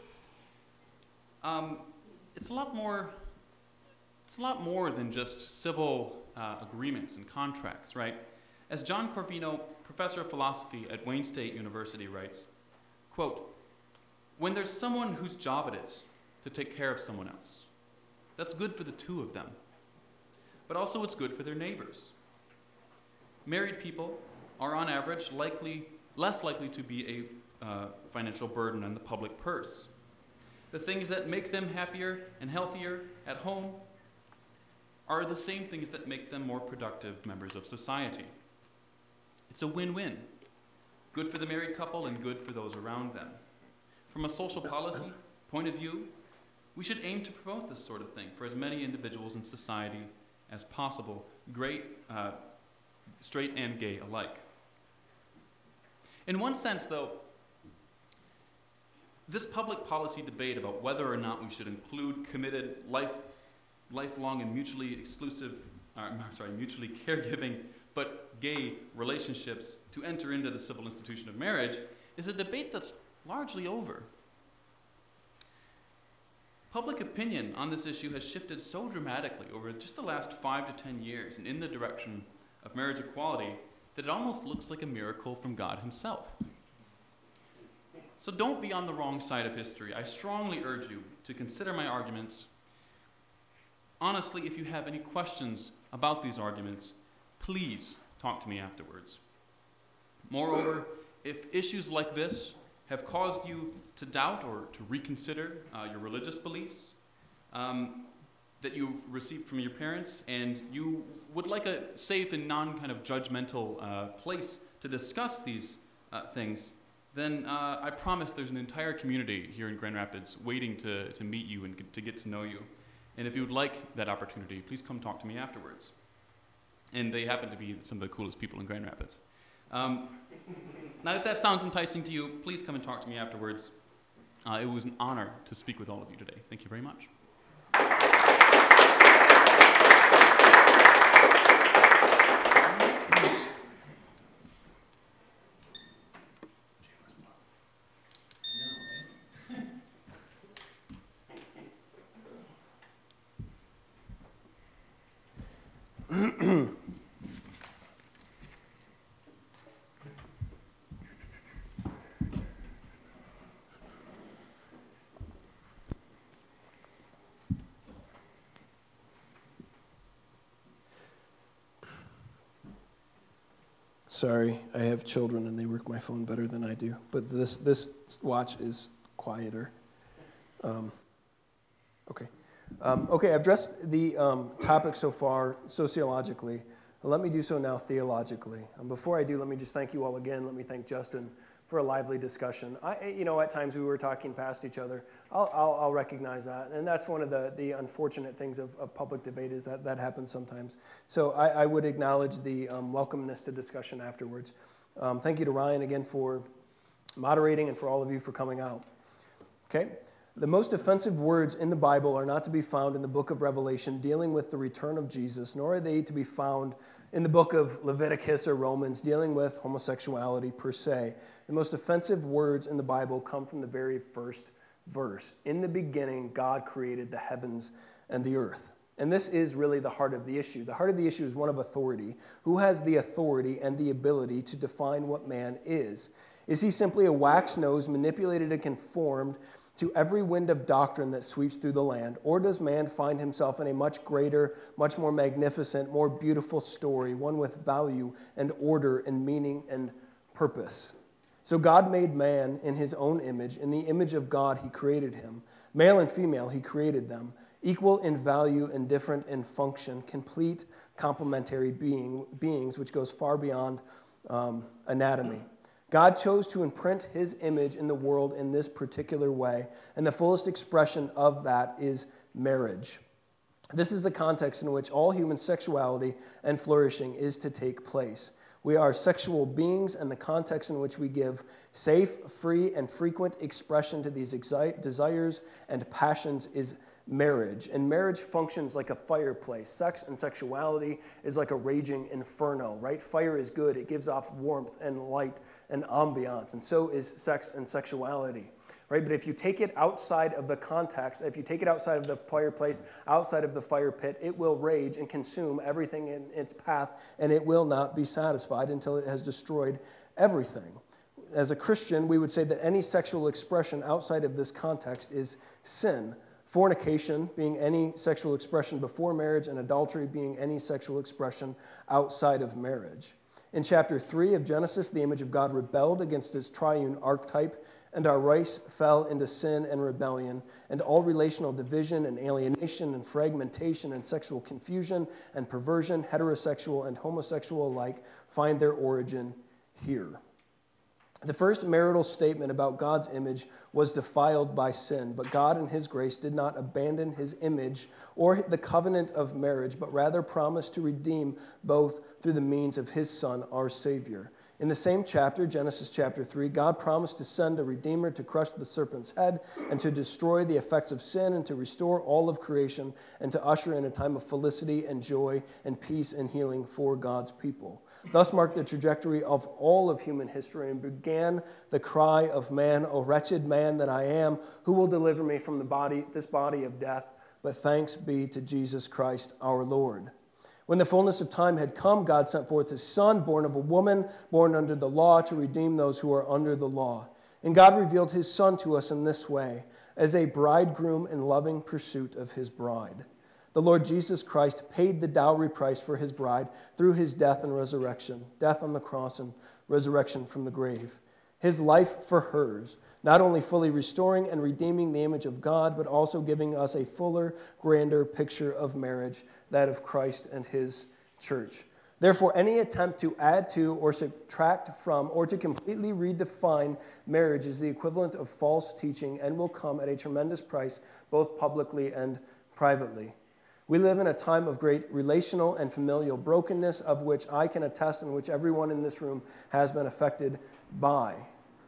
it's a lot more than just civil agreements and contracts, right? As John Corvino, professor of philosophy at Wayne State University, writes, quote, "When there's someone whose job it is to take care of someone else, that's good for the two of them, but also it's good for their neighbors. Married people are on average less likely to be a financial burden on the public purse. The things that make them happier and healthier at home are the same things that make them more productive members of society. It's a win-win, good for the married couple and good for those around them. From a social policy point of view, we should aim to promote this sort of thing for as many individuals in society as possible, straight and gay alike." In one sense, though, this public policy debate about whether or not we should include committed, lifelong and mutually caregiving, but gay relationships to enter into the civil institution of marriage is a debate that's largely over. Public opinion on this issue has shifted so dramatically over just the last 5 to 10 years and in the direction of marriage equality that it almost looks like a miracle from God himself. So don't be on the wrong side of history. I strongly urge you to consider my arguments. Honestly, if you have any questions about these arguments, please talk to me afterwards. Moreover, if issues like this have caused you to doubt or to reconsider your religious beliefs that you've received from your parents, and you would like a safe and non-kind of judgmental place to discuss these things, then I promise there's an entire community here in Grand Rapids waiting to meet you and to get to know you. And if you would like that opportunity, please come talk to me afterwards. And they happen to be some of the coolest people in Grand Rapids. Now, if that sounds enticing to you, please come and talk to me afterwards. It was an honor to speak with all of you today. Thank you very much. Sorry, I have children and they work my phone better than I do, but this watch is quieter. Okay, I've addressed the topic so far sociologically. Let me do so now theologically. Before I do, let me just thank you all again. Let me thank Justin for a lively discussion. At times we were talking past each other. I'll recognize that, and that's one of the unfortunate things of public debate is that happens sometimes. So I would acknowledge the welcomeness to discussion afterwards. Thank you to Ryan again for moderating and for all of you for coming out. Okay, the most offensive words in the Bible are not to be found in the book of Revelation dealing with the return of Jesus, nor are they to be found in the book of Leviticus or Romans dealing with homosexuality per se. The most offensive words in the Bible come from the very first verse. In the beginning, God created the heavens and the earth. And this is really the heart of the issue. The heart of the issue is one of authority. Who has the authority and the ability to define what man is? Is he simply a wax nose manipulated and conformed to every wind of doctrine that sweeps through the land? Or does man find himself in a much greater, much more magnificent, more beautiful story, one with value and order and meaning and purpose? So God made man in his own image. In the image of God, he created him. Male and female, he created them. Equal in value and different in function. Complete, complementary beings, which goes far beyond anatomy. God chose to imprint his image in the world in this particular way, and the fullest expression of that is marriage. This is the context in which all human sexuality and flourishing is to take place. We are sexual beings, and the context in which we give safe, free, and frequent expression to these desires and passions is marriage. And marriage functions like a fireplace. Sex and sexuality is like a raging inferno, right? Fire is good. It gives off warmth and light and ambiance, and so is sex and sexuality, right? But if you take it outside of the context, if you take it outside of the fireplace, outside of the fire pit, it will rage and consume everything in its path, and it will not be satisfied until it has destroyed everything. As a Christian, we would say that any sexual expression outside of this context is sin. Fornication being any sexual expression before marriage, and adultery being any sexual expression outside of marriage. In chapter 3 of Genesis, the image of God rebelled against its triune archetype, and our race fell into sin and rebellion, and all relational division and alienation and fragmentation and sexual confusion and perversion, heterosexual and homosexual alike, find their origin here. The first marital statement about God's image was defiled by sin, but God in his grace did not abandon his image or the covenant of marriage, but rather promised to redeem both through the means of his Son, our Savior. In the same chapter, Genesis chapter 3, God promised to send a Redeemer to crush the serpent's head and to destroy the effects of sin and to restore all of creation and to usher in a time of felicity and joy and peace and healing for God's people. Thus marked the trajectory of all of human history and began the cry of man, O wretched man that I am, who will deliver me from this body of death? But thanks be to Jesus Christ our Lord. When the fullness of time had come, God sent forth his Son, born of a woman, born under the law, to redeem those who are under the law. And God revealed his Son to us in this way, as a bridegroom in loving pursuit of his bride. The Lord Jesus Christ paid the dowry price for his bride through his death and resurrection, death on the cross and resurrection from the grave. His life for hers, not only fully restoring and redeeming the image of God, but also giving us a fuller, grander picture of marriage, that of Christ and his church. Therefore, any attempt to add to or subtract from or to completely redefine marriage is the equivalent of false teaching and will come at a tremendous price, both publicly and privately. We live in a time of great relational and familial brokenness, of which I can attest and which everyone in this room has been affected by.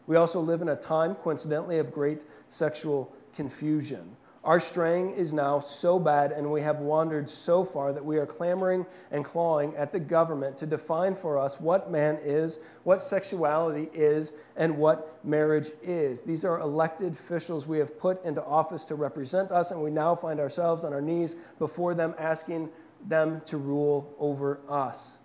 We also live in a time, coincidentally, of great sexual confusion. Our straying is now so bad and we have wandered so far that we are clamoring and clawing at the government to define for us what man is, what sexuality is, and what marriage is. These are elected officials we have put into office to represent us, and we now find ourselves on our knees before them, asking them to rule over us.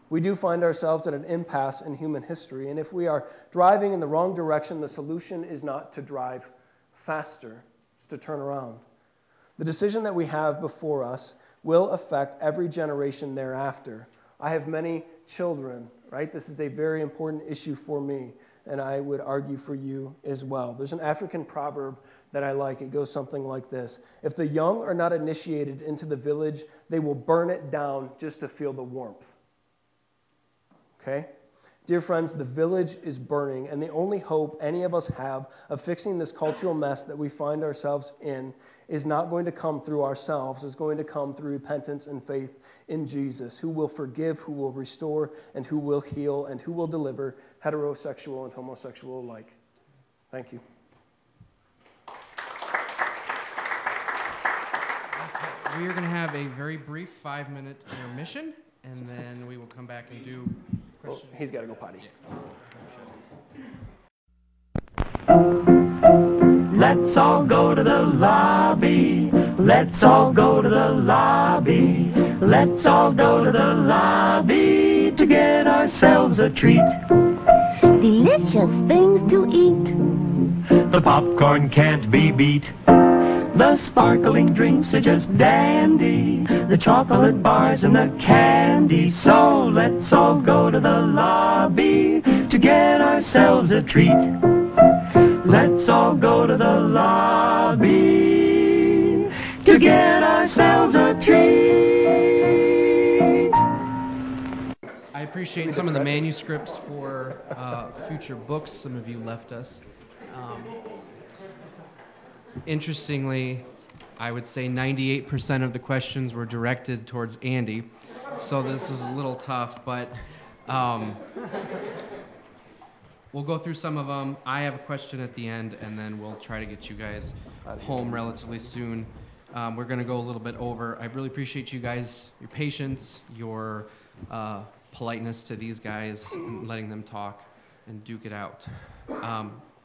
We do find ourselves at an impasse in human history, and if we are driving in the wrong direction, the solution is not to drive faster. To turn around. The decision that we have before us will affect every generation thereafter. I have many children, right? This is a very important issue for me, and I would argue for you as well. There's an African proverb that I like. It goes something like this: if the young are not initiated into the village, they will burn it down just to feel the warmth. Okay? Dear friends, the village is burning, and the only hope any of us have of fixing this cultural mess that we find ourselves in is not going to come through ourselves. It's going to come through repentance and faith in Jesus, who will forgive, who will restore, and who will heal, and who will deliver heterosexual and homosexual alike. Thank you. We are going to have a very brief 5-minute intermission, and then we will come back and do... Oh, he's got to go potty. Let's all go to the lobby. Let's all go to the lobby. Let's all go to the lobby to get ourselves a treat. Delicious things to eat. The popcorn can't be beat. The sparkling drinks are just dandy. The chocolate bars and the candy. So let's all go to the lobby to get ourselves a treat. Let's all go to the lobby to get ourselves a treat. I appreciate some of the manuscripts for future books some of you left us. Interestingly, I would say 98% of the questions were directed towards Andy, so this is a little tough, but we'll go through some of them. I have a question at the end, and then we'll try to get you guys home relatively soon. We're going to go a little bit over. I really appreciate you guys, your patience, your politeness to these guys, and letting them talk and duke it out.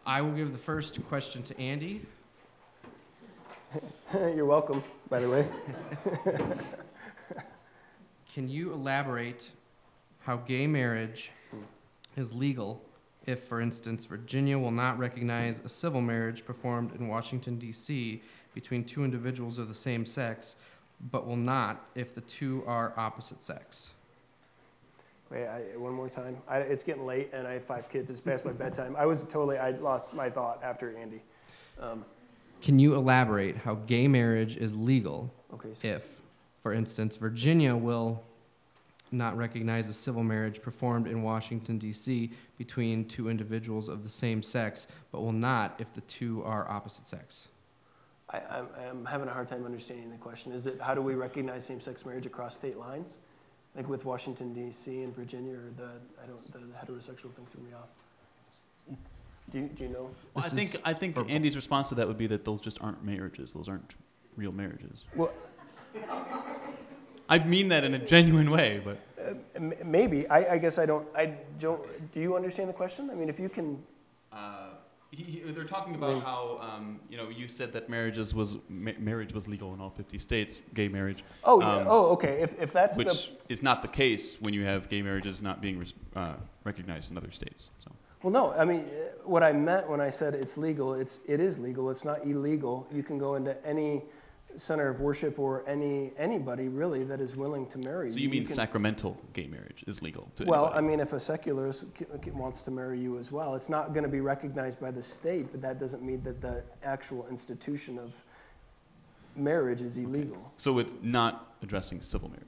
I will give the first question to Andy. You're welcome, by the way. Can you elaborate how gay marriage is legal if, for instance, Virginia will not recognize a civil marriage performed in Washington, D.C. between two individuals of the same sex, but will not if the two are opposite sex? Wait, one more time. It's getting late, and I have 5 kids. It's past my bedtime. I lost my thought after Andy. Can you elaborate how gay marriage is legal Okay, if, for instance, Virginia will not recognize a civil marriage performed in Washington, D.C. between two individuals of the same sex, but will not if the two are opposite sex? I'm having a hard time understanding the question. Is it how do we recognize same-sex marriage across state lines? like with Washington D.C. and Virginia, or the heterosexual thing threw me off. Do you know? Well, I think Andy's response to that would be that those just aren't marriages. Those aren't real marriages. Well, I mean that in a genuine way, but maybe. I guess I don't. Do you understand the question? I mean, if you can. They're talking about how you said that marriage was legal in all 50 states, gay marriage. Oh, yeah. Okay. If that's which is not the case when you have gay marriages not being recognized in other states. So. Well, no. I mean, what I meant when I said it's legal, it is legal. It's not illegal. You can go into any center of worship or anybody really that is willing to marry you. So you mean sacramental gay marriage is legal to Well, anybody? I mean, if a secularist wants to marry you as well, it's not going to be recognized by the state, but that doesn't mean that the actual institution of marriage is illegal. Okay. So it's not addressing civil marriage.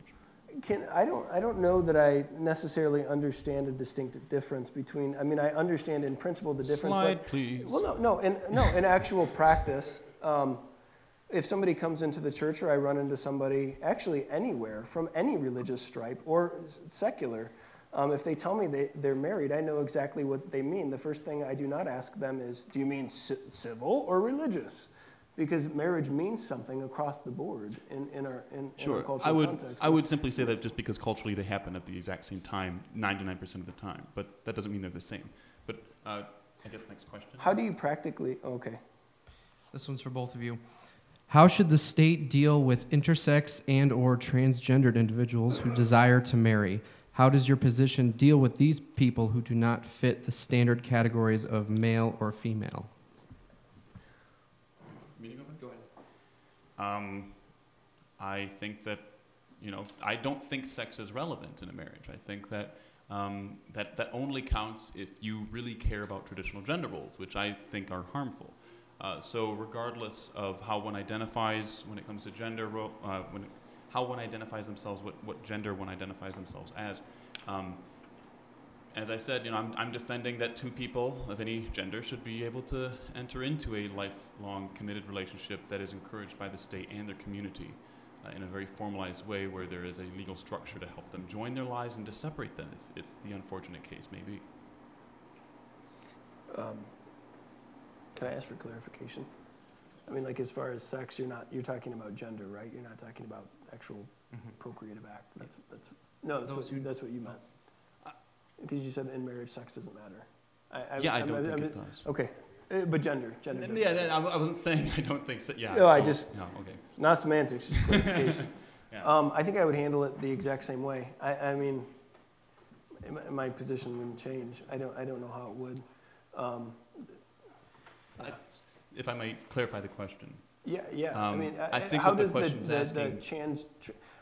I don't know that I necessarily understand a distinct difference between. I mean, I understand in principle the difference. Slide, please. Well, no. In actual practice, if somebody comes into the church, or I run into somebody actually anywhere from any religious stripe or secular, if they tell me they're married, I know exactly what they mean. The first thing I do not ask them is, do you mean civil or religious? Because marriage means something across the board in our cultural context. I would simply say that just because culturally they happen at the exact same time, 99% of the time, but that doesn't mean they're the same. But I guess next question. How do you practically? Okay. This one's for both of you. How should the state deal with intersex and/or transgendered individuals who desire to marry? How does your position deal with these people who do not fit the standard categories of male or female? Go ahead. I think that, I don't think sex is relevant in a marriage. I think that that only counts if you really care about traditional gender roles, which I think are harmful. So regardless of how one identifies when it comes to gender, how one identifies themselves, what gender one identifies themselves as I said, I'm defending that two people of any gender should be able to enter into a lifelong committed relationship that is encouraged by the state and their community in a very formalized way where there is a legal structure to help them join their lives and to separate them if the unfortunate case may be. Can I ask for clarification? I mean, like as far as sex, you're talking about gender, right? You're not talking about actual procreative act. That's what you meant. Because you said in marriage, sex doesn't matter. I don't think it does. Okay, but gender. Yeah, I wasn't saying I don't think so. Yeah. No, okay. Not semantics, just clarification. Yeah. I think I would handle it the exact same way. I mean, my position wouldn't change. I don't know how it would. If I might clarify the question. Yeah. I mean, I think how what the does question's asking.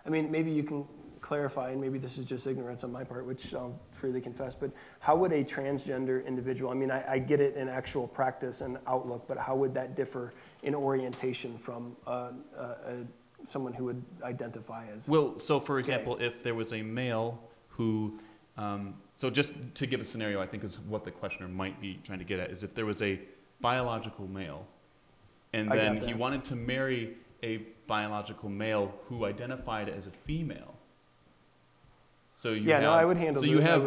I mean, maybe you can clarify, and maybe this is just ignorance on my part, which I'll freely confess, but how would a transgender individual, I mean, I get it in actual practice and outlook, but how would that differ in orientation from someone who would identify as Well, so for gay? example, if there was a male who, so just to give a scenario, I think is what the questioner might be trying to get at, is if there was a biological male, and then he wanted to marry a biological male who identified as a female. So I would handle.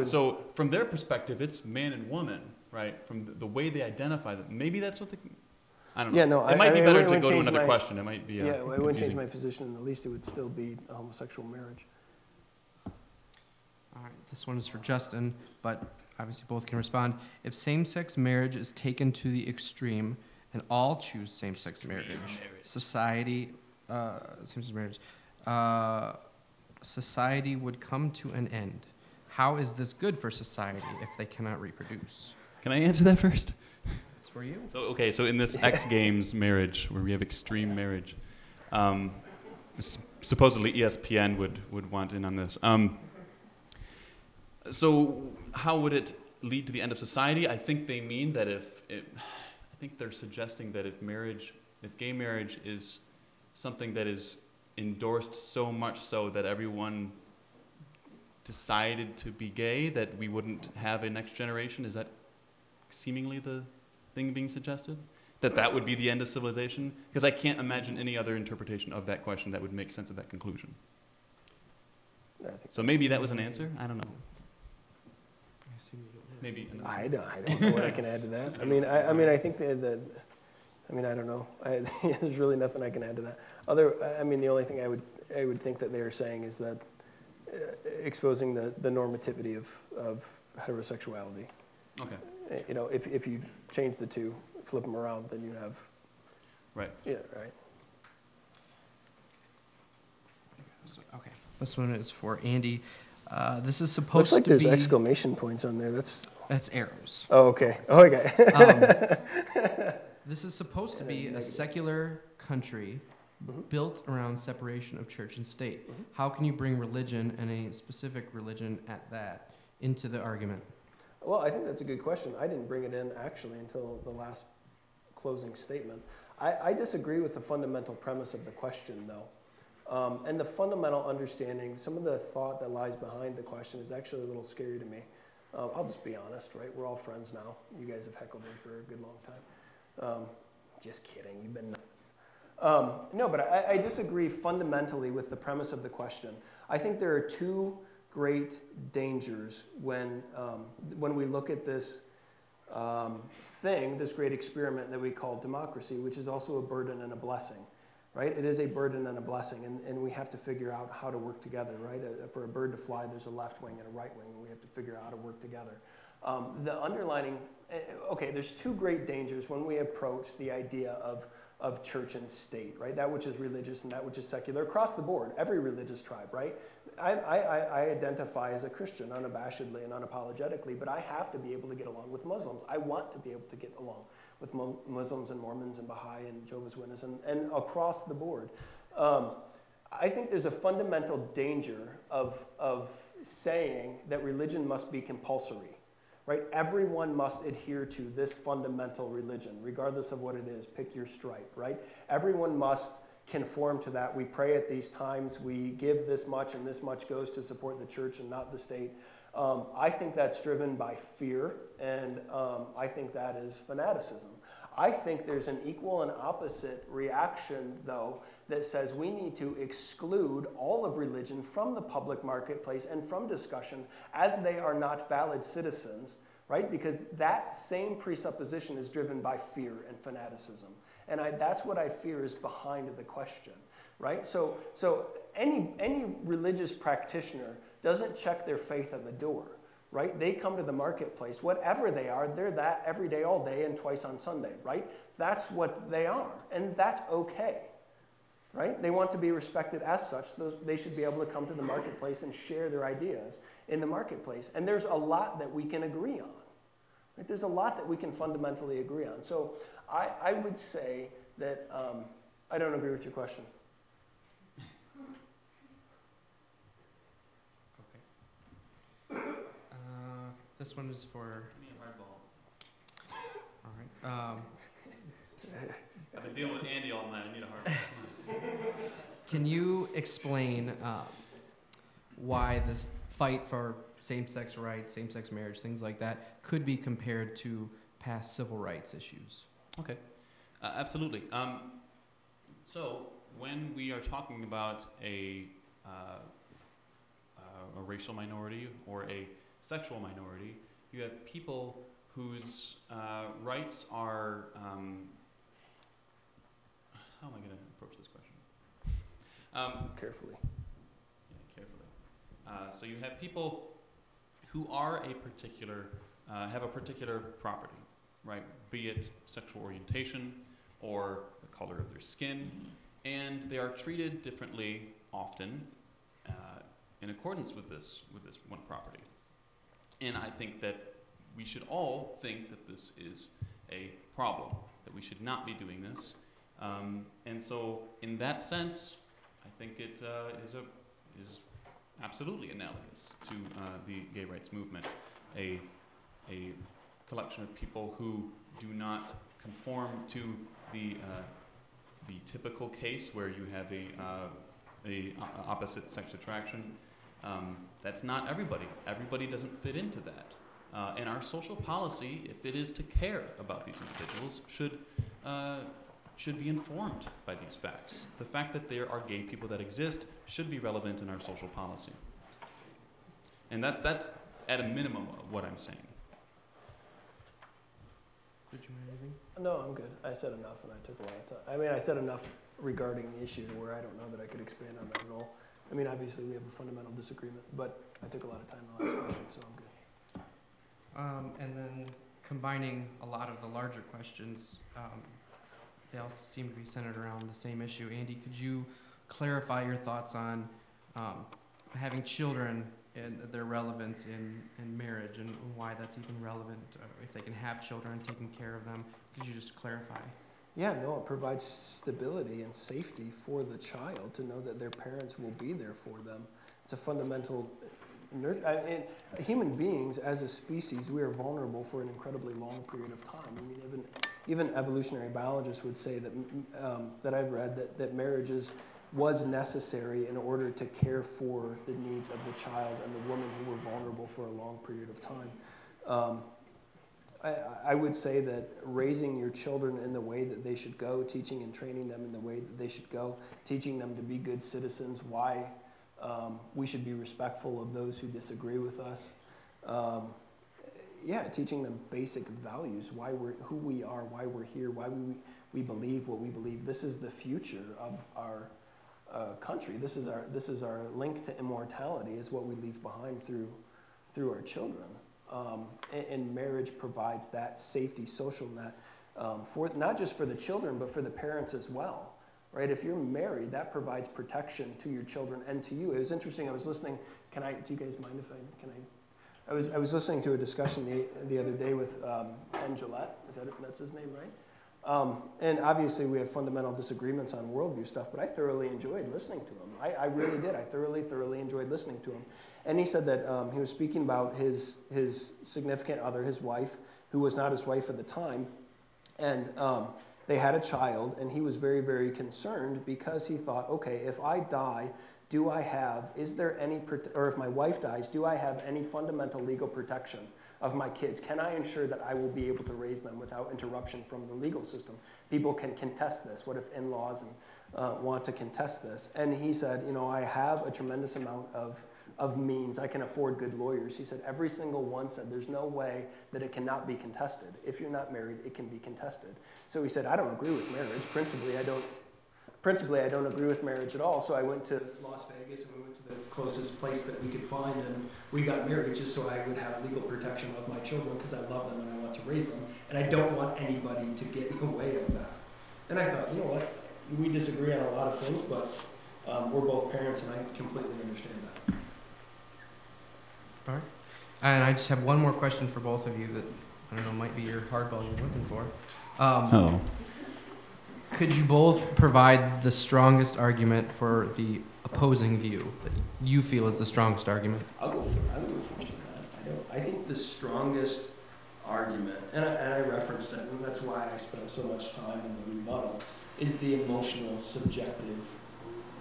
So from their perspective, it's man and woman, right? From the way they identify them. Maybe that's what I don't know. Yeah, no. It might be better to go to another question. It might be. Yeah, it wouldn't change my position in the least. It would still be a homosexual marriage. All right, this one is for Justin, but obviously both can respond. If same-sex marriage is taken to the extreme and all choose same-sex marriage, society would come to an end. How is this good for society if they cannot reproduce? Can I answer that first? It's for you. So in this X Games marriage where we have extreme marriage, supposedly ESPN would want in on this. So how would it lead to the end of society? I think they mean that I think they're suggesting that if gay marriage is something that is endorsed so much so that everyone decided to be gay, that we wouldn't have a next generation. Is that seemingly the thing being suggested? That would be the end of civilization? Because I can't imagine any other interpretation of that question that would make sense of that conclusion. think So maybe that was an answer? I don't know. Maybe. I don't know what I can add to that. I mean, I think that I mean, I don't know. There's really nothing I can add to that. I mean, the only thing I would think that they are saying is that exposing the normativity of heterosexuality. Okay. You know, if you change the two, flip them around, then you have. Right. Yeah. Right. Okay. This one is for Andy. This is supposed Looks like to there's be. exclamation points on there. That's arrows. Oh, okay. Oh, okay. This is supposed to be a secular country built around separation of church and state. How can you bring religion, and a specific religion at that, into the argument? Well, I think that's a good question. I didn't bring it in actually until the last closing statement. I disagree with the fundamental premise of the question, though. And the fundamental understanding, some of the thought that lies behind the question is actually a little scary to me. I'll just be honest, right? We're all friends now. You guys have heckled me for a good long time. Just kidding, you've been nice. No, but I disagree fundamentally with the premise of the question. I think there are two great dangers when we look at this this great experiment that we call democracy, which is also a burden and a blessing, right? It is a burden and a blessing, and we have to figure out how to work together, right? For a bird to fly, there's a left wing and a right wing, and we have to figure out how to work together. The underlining, okay, there's two great dangers when we approach the idea of church and state, right? That which is religious and that which is secular across the board, every religious tribe, right? I identify as a Christian unabashedly and unapologetically, but I have to be able to get along with Muslims. I want to be able to get along with Muslims and Mormons and Baha'i and Jehovah's Witnesses and across the board. I think there's a fundamental danger of saying that religion must be compulsory, right? Everyone must adhere to this fundamental religion, regardless of what it is. Pick your stripe, right? Everyone must conform to that. We pray at these times. We give this much, and this much goes to support the church and not the state. I think that's driven by fear, and I think that is fanaticism. I think there's an equal and opposite reaction, though, that says we need to exclude all of religion from the public marketplace and from discussion as they are not valid citizens, right? Because that same presupposition is driven by fear and fanaticism. And that's what I fear is behind the question, right? So any religious practitioner doesn't check their faith at the door, right? They come to the marketplace, whatever they are, they're that every day, all day, and twice on Sunday, right? That's what they are, and that's okay, right? They want to be respected as such. They should be able to come to the marketplace and share their ideas in the marketplace. And there's a lot that we can agree on, right? There's a lot that we can fundamentally agree on. So I would say that I don't agree with your question. This one is for. Give me a hard ball. All right. I've been dealing with Andy all night. I need a hard ball. Can you explain why this fight for same-sex rights, same-sex marriage, things like that, could be compared to past civil rights issues? Okay, absolutely. So when we are talking about a racial minority or a sexual minority, you have people whose rights are, how am I going to approach this question? Carefully. Yeah, carefully. So you have people who are a particular, have a particular property, right? Be it sexual orientation or the color of their skin, and they are treated differently often in accordance with this one property. And I think that we should all think that this is a problem, that we should not be doing this. And so in that sense, I think it is absolutely analogous to the gay rights movement, a collection of people who do not conform to the typical case where you have a opposite sex attraction. That's not everybody. Everybody doesn't fit into that. And our social policy, if it is to care about these individuals, should be informed by these facts. The fact that there are gay people that exist should be relevant in our social policy. And that's at a minimum of what I'm saying. Did you have anything? No, I'm good. I said enough, and I took a lot of time. I mean, I said enough regarding the issue where I don't know that I could expand on that at all. I mean, obviously, we have a fundamental disagreement, but I took a lot of time in the last question, so I'm good. And then combining a lot of the larger questions, they all seem to be centered around the same issue. Andy, could you clarify your thoughts on having children and their relevance in marriage and why that's even relevant, if they can have children and taking care of them? Could you just clarify? Yeah, no, it provides stability and safety for the child to know that their parents will be there for them. It's a fundamental. Human beings, as a species, we are vulnerable for an incredibly long period of time. I mean, even evolutionary biologists would say that that I've read that marriage was necessary in order to care for the needs of the child and the woman who were vulnerable for a long period of time. I would say that raising your children in the way that they should go, teaching and training them in the way that they should go, teaching them to be good citizens, why we should be respectful of those who disagree with us. Teaching them basic values, who we are, why we're here, why we believe what we believe. This is the future of our country. This is our link to immortality, is what we leave behind through our children. And marriage provides that safety social net for not just for the children, but for the parents as well. Right? If you're married, that provides protection to your children and to you. It was interesting. I was listening. Do you guys mind if I was listening to a discussion the other day with Ken Gillette. That's his name, right? And obviously we have fundamental disagreements on worldview stuff, but I thoroughly enjoyed listening to him. I really did. I thoroughly enjoyed listening to him. And he said that he was speaking about his significant other, his wife, who was not his wife at the time, and they had a child, and he was very, very concerned because he thought, okay, if I die, or if my wife dies, do I have any fundamental legal protection of my kids? Can I ensure that I will be able to raise them without interruption from the legal system? People can contest this. What if in-laws want to contest this? And he said, I have a tremendous amount of means. I can afford good lawyers. He said every single one said there's no way that it cannot be contested. If you're not married, it can be contested. So he said, I don't agree with marriage. Principally, I don't agree with marriage at all. So I went to Las Vegas and we went to the closest place that we could find, and we got married just so I would have legal protection of my children because I love them and I want to raise them, and I don't want anybody to get in the way of that. And I thought, you know what? We disagree on a lot of things, but we're both parents, and I completely understand that. All right. And I just have one more question for both of you that, I don't know, might be your hardball you're looking for. Could you both provide the strongest argument for the opposing view that you feel is the strongest argument? I'll go first on that. I think the strongest argument, and I referenced it, and that's why I spent so much time in the rebuttal, is the emotional, subjective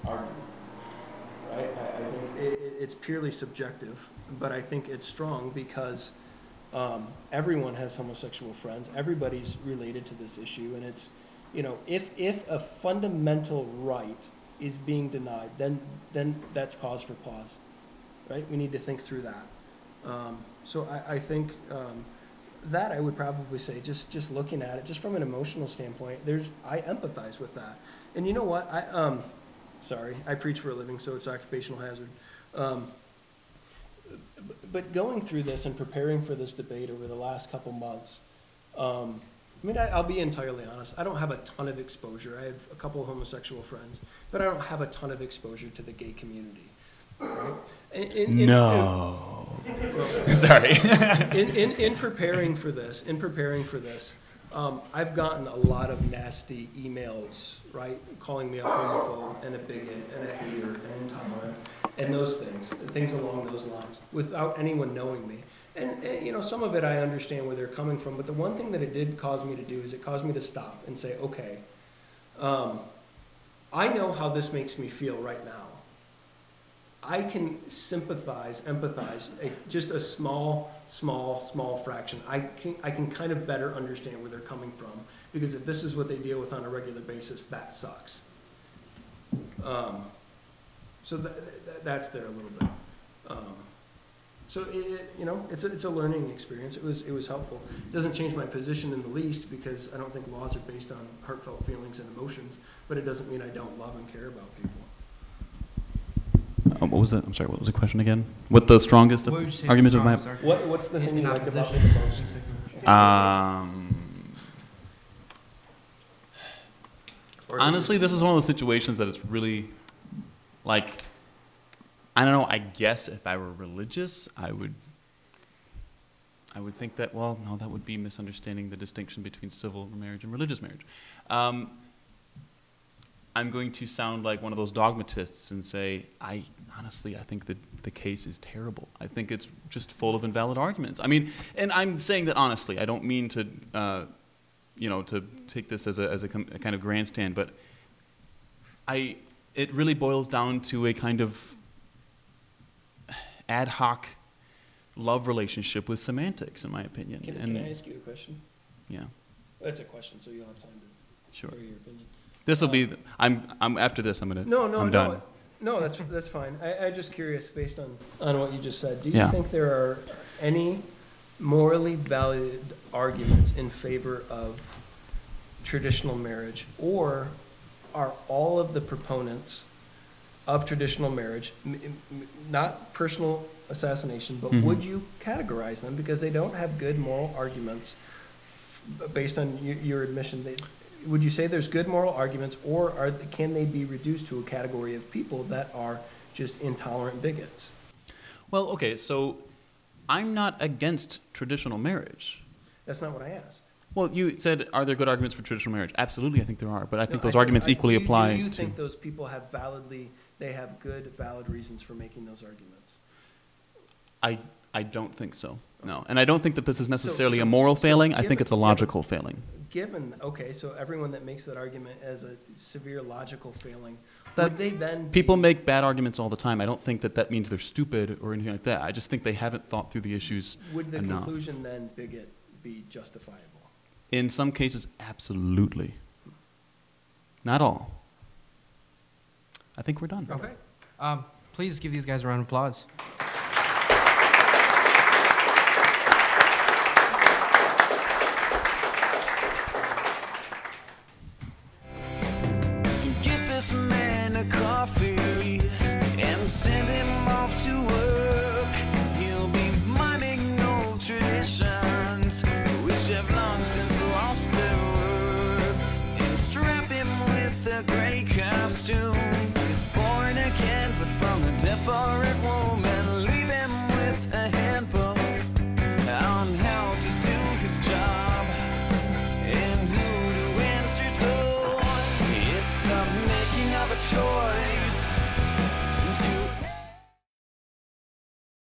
argument. Right? I think it's purely subjective, but I think it's strong because everyone has homosexual friends. Everybody's related to this issue, and it's, if a fundamental right is being denied, then that's cause for pause, right? We need to think through that. So I think that I would probably say, just looking at it, just from an emotional standpoint, I empathize with that. And you know what? Sorry, I preach for a living, so it's occupational hazard. But going through this and preparing for this debate over the last couple months, I'll be entirely honest. I don't have a ton of exposure. I have a couple of homosexual friends, but I don't have a ton of exposure to the gay community. Right? Sorry. in preparing for this, I've gotten a lot of nasty emails, right, calling me a homophobe and a bigot and a hater and intolerant and those things along those lines, without anyone knowing me. And some of it I understand where they're coming from, but the one thing that it did cause me to do is it caused me to stop and say, okay, I know how this makes me feel right now. I can sympathize, empathize, just a small fraction. I can kind of better understand where they're coming from, because if this is what they deal with on a regular basis, that sucks. So that's there a little bit. So it's a learning experience. It was helpful. It doesn't change my position in the least because I don't think laws are based on heartfelt feelings and emotions. But it doesn't mean I don't love and care about people. What was that? I'm sorry. What was the question again? What the strongest What would you say arguments the of my? strongest argument? What's the thing In you like about me opposition. the most? Honestly, this is one of those situations that it's really, like, I don't know. I guess if I were religious, I would think that, well, no, that would be misunderstanding the distinction between civil marriage and religious marriage. I'm going to sound like one of those dogmatists and say, honestly, I think that the case is terrible. I think it's just full of invalid arguments. I mean, and I'm saying that honestly. I don't mean to, to take this as a kind of grandstand, but it really boils down to a kind of ad hoc love relationship with semantics, in my opinion. Can I ask you a question? Yeah. That's a question, so you'll have time to Sure. share your opinion. This will be. I'm after this. I'm done. No, that's fine. I'm just curious, based on what you just said. Do you Yeah. think there are any morally valid arguments in favor of traditional marriage, or are all of the proponents of traditional marriage, not personal assassination, but would you categorize them because they don't have good moral arguments based on your admission? Would you say there's good moral arguments, or can they be reduced to a category of people that are just intolerant bigots? Well, okay, so I'm not against traditional marriage. That's not what I asked. Well, you said, are there good arguments for traditional marriage? Absolutely, I think there are, but I think those said, arguments equally apply. Do you think those people have good, valid reasons for making those arguments? I don't think so, no. And I don't think that this is necessarily a moral failing. I think it's a logical failing. So everyone that makes that argument as a severe logical failing, would they then People make bad arguments all the time. I don't think that means they're stupid or anything like that. I just think they haven't thought through the issues Would the enough. conclusion then, bigot, be justifiable? In some cases, absolutely. Not all. I think we're done. Okay. Please give these guys a round of applause. Get this man a coffee and send him off to work. He'll be minding old traditions which have long since lost their worth. And strap him with a gray costume. He's born again, but from a different woman. Leave him with a handbook on how to do his job and who to answer to. It's the making of a choice.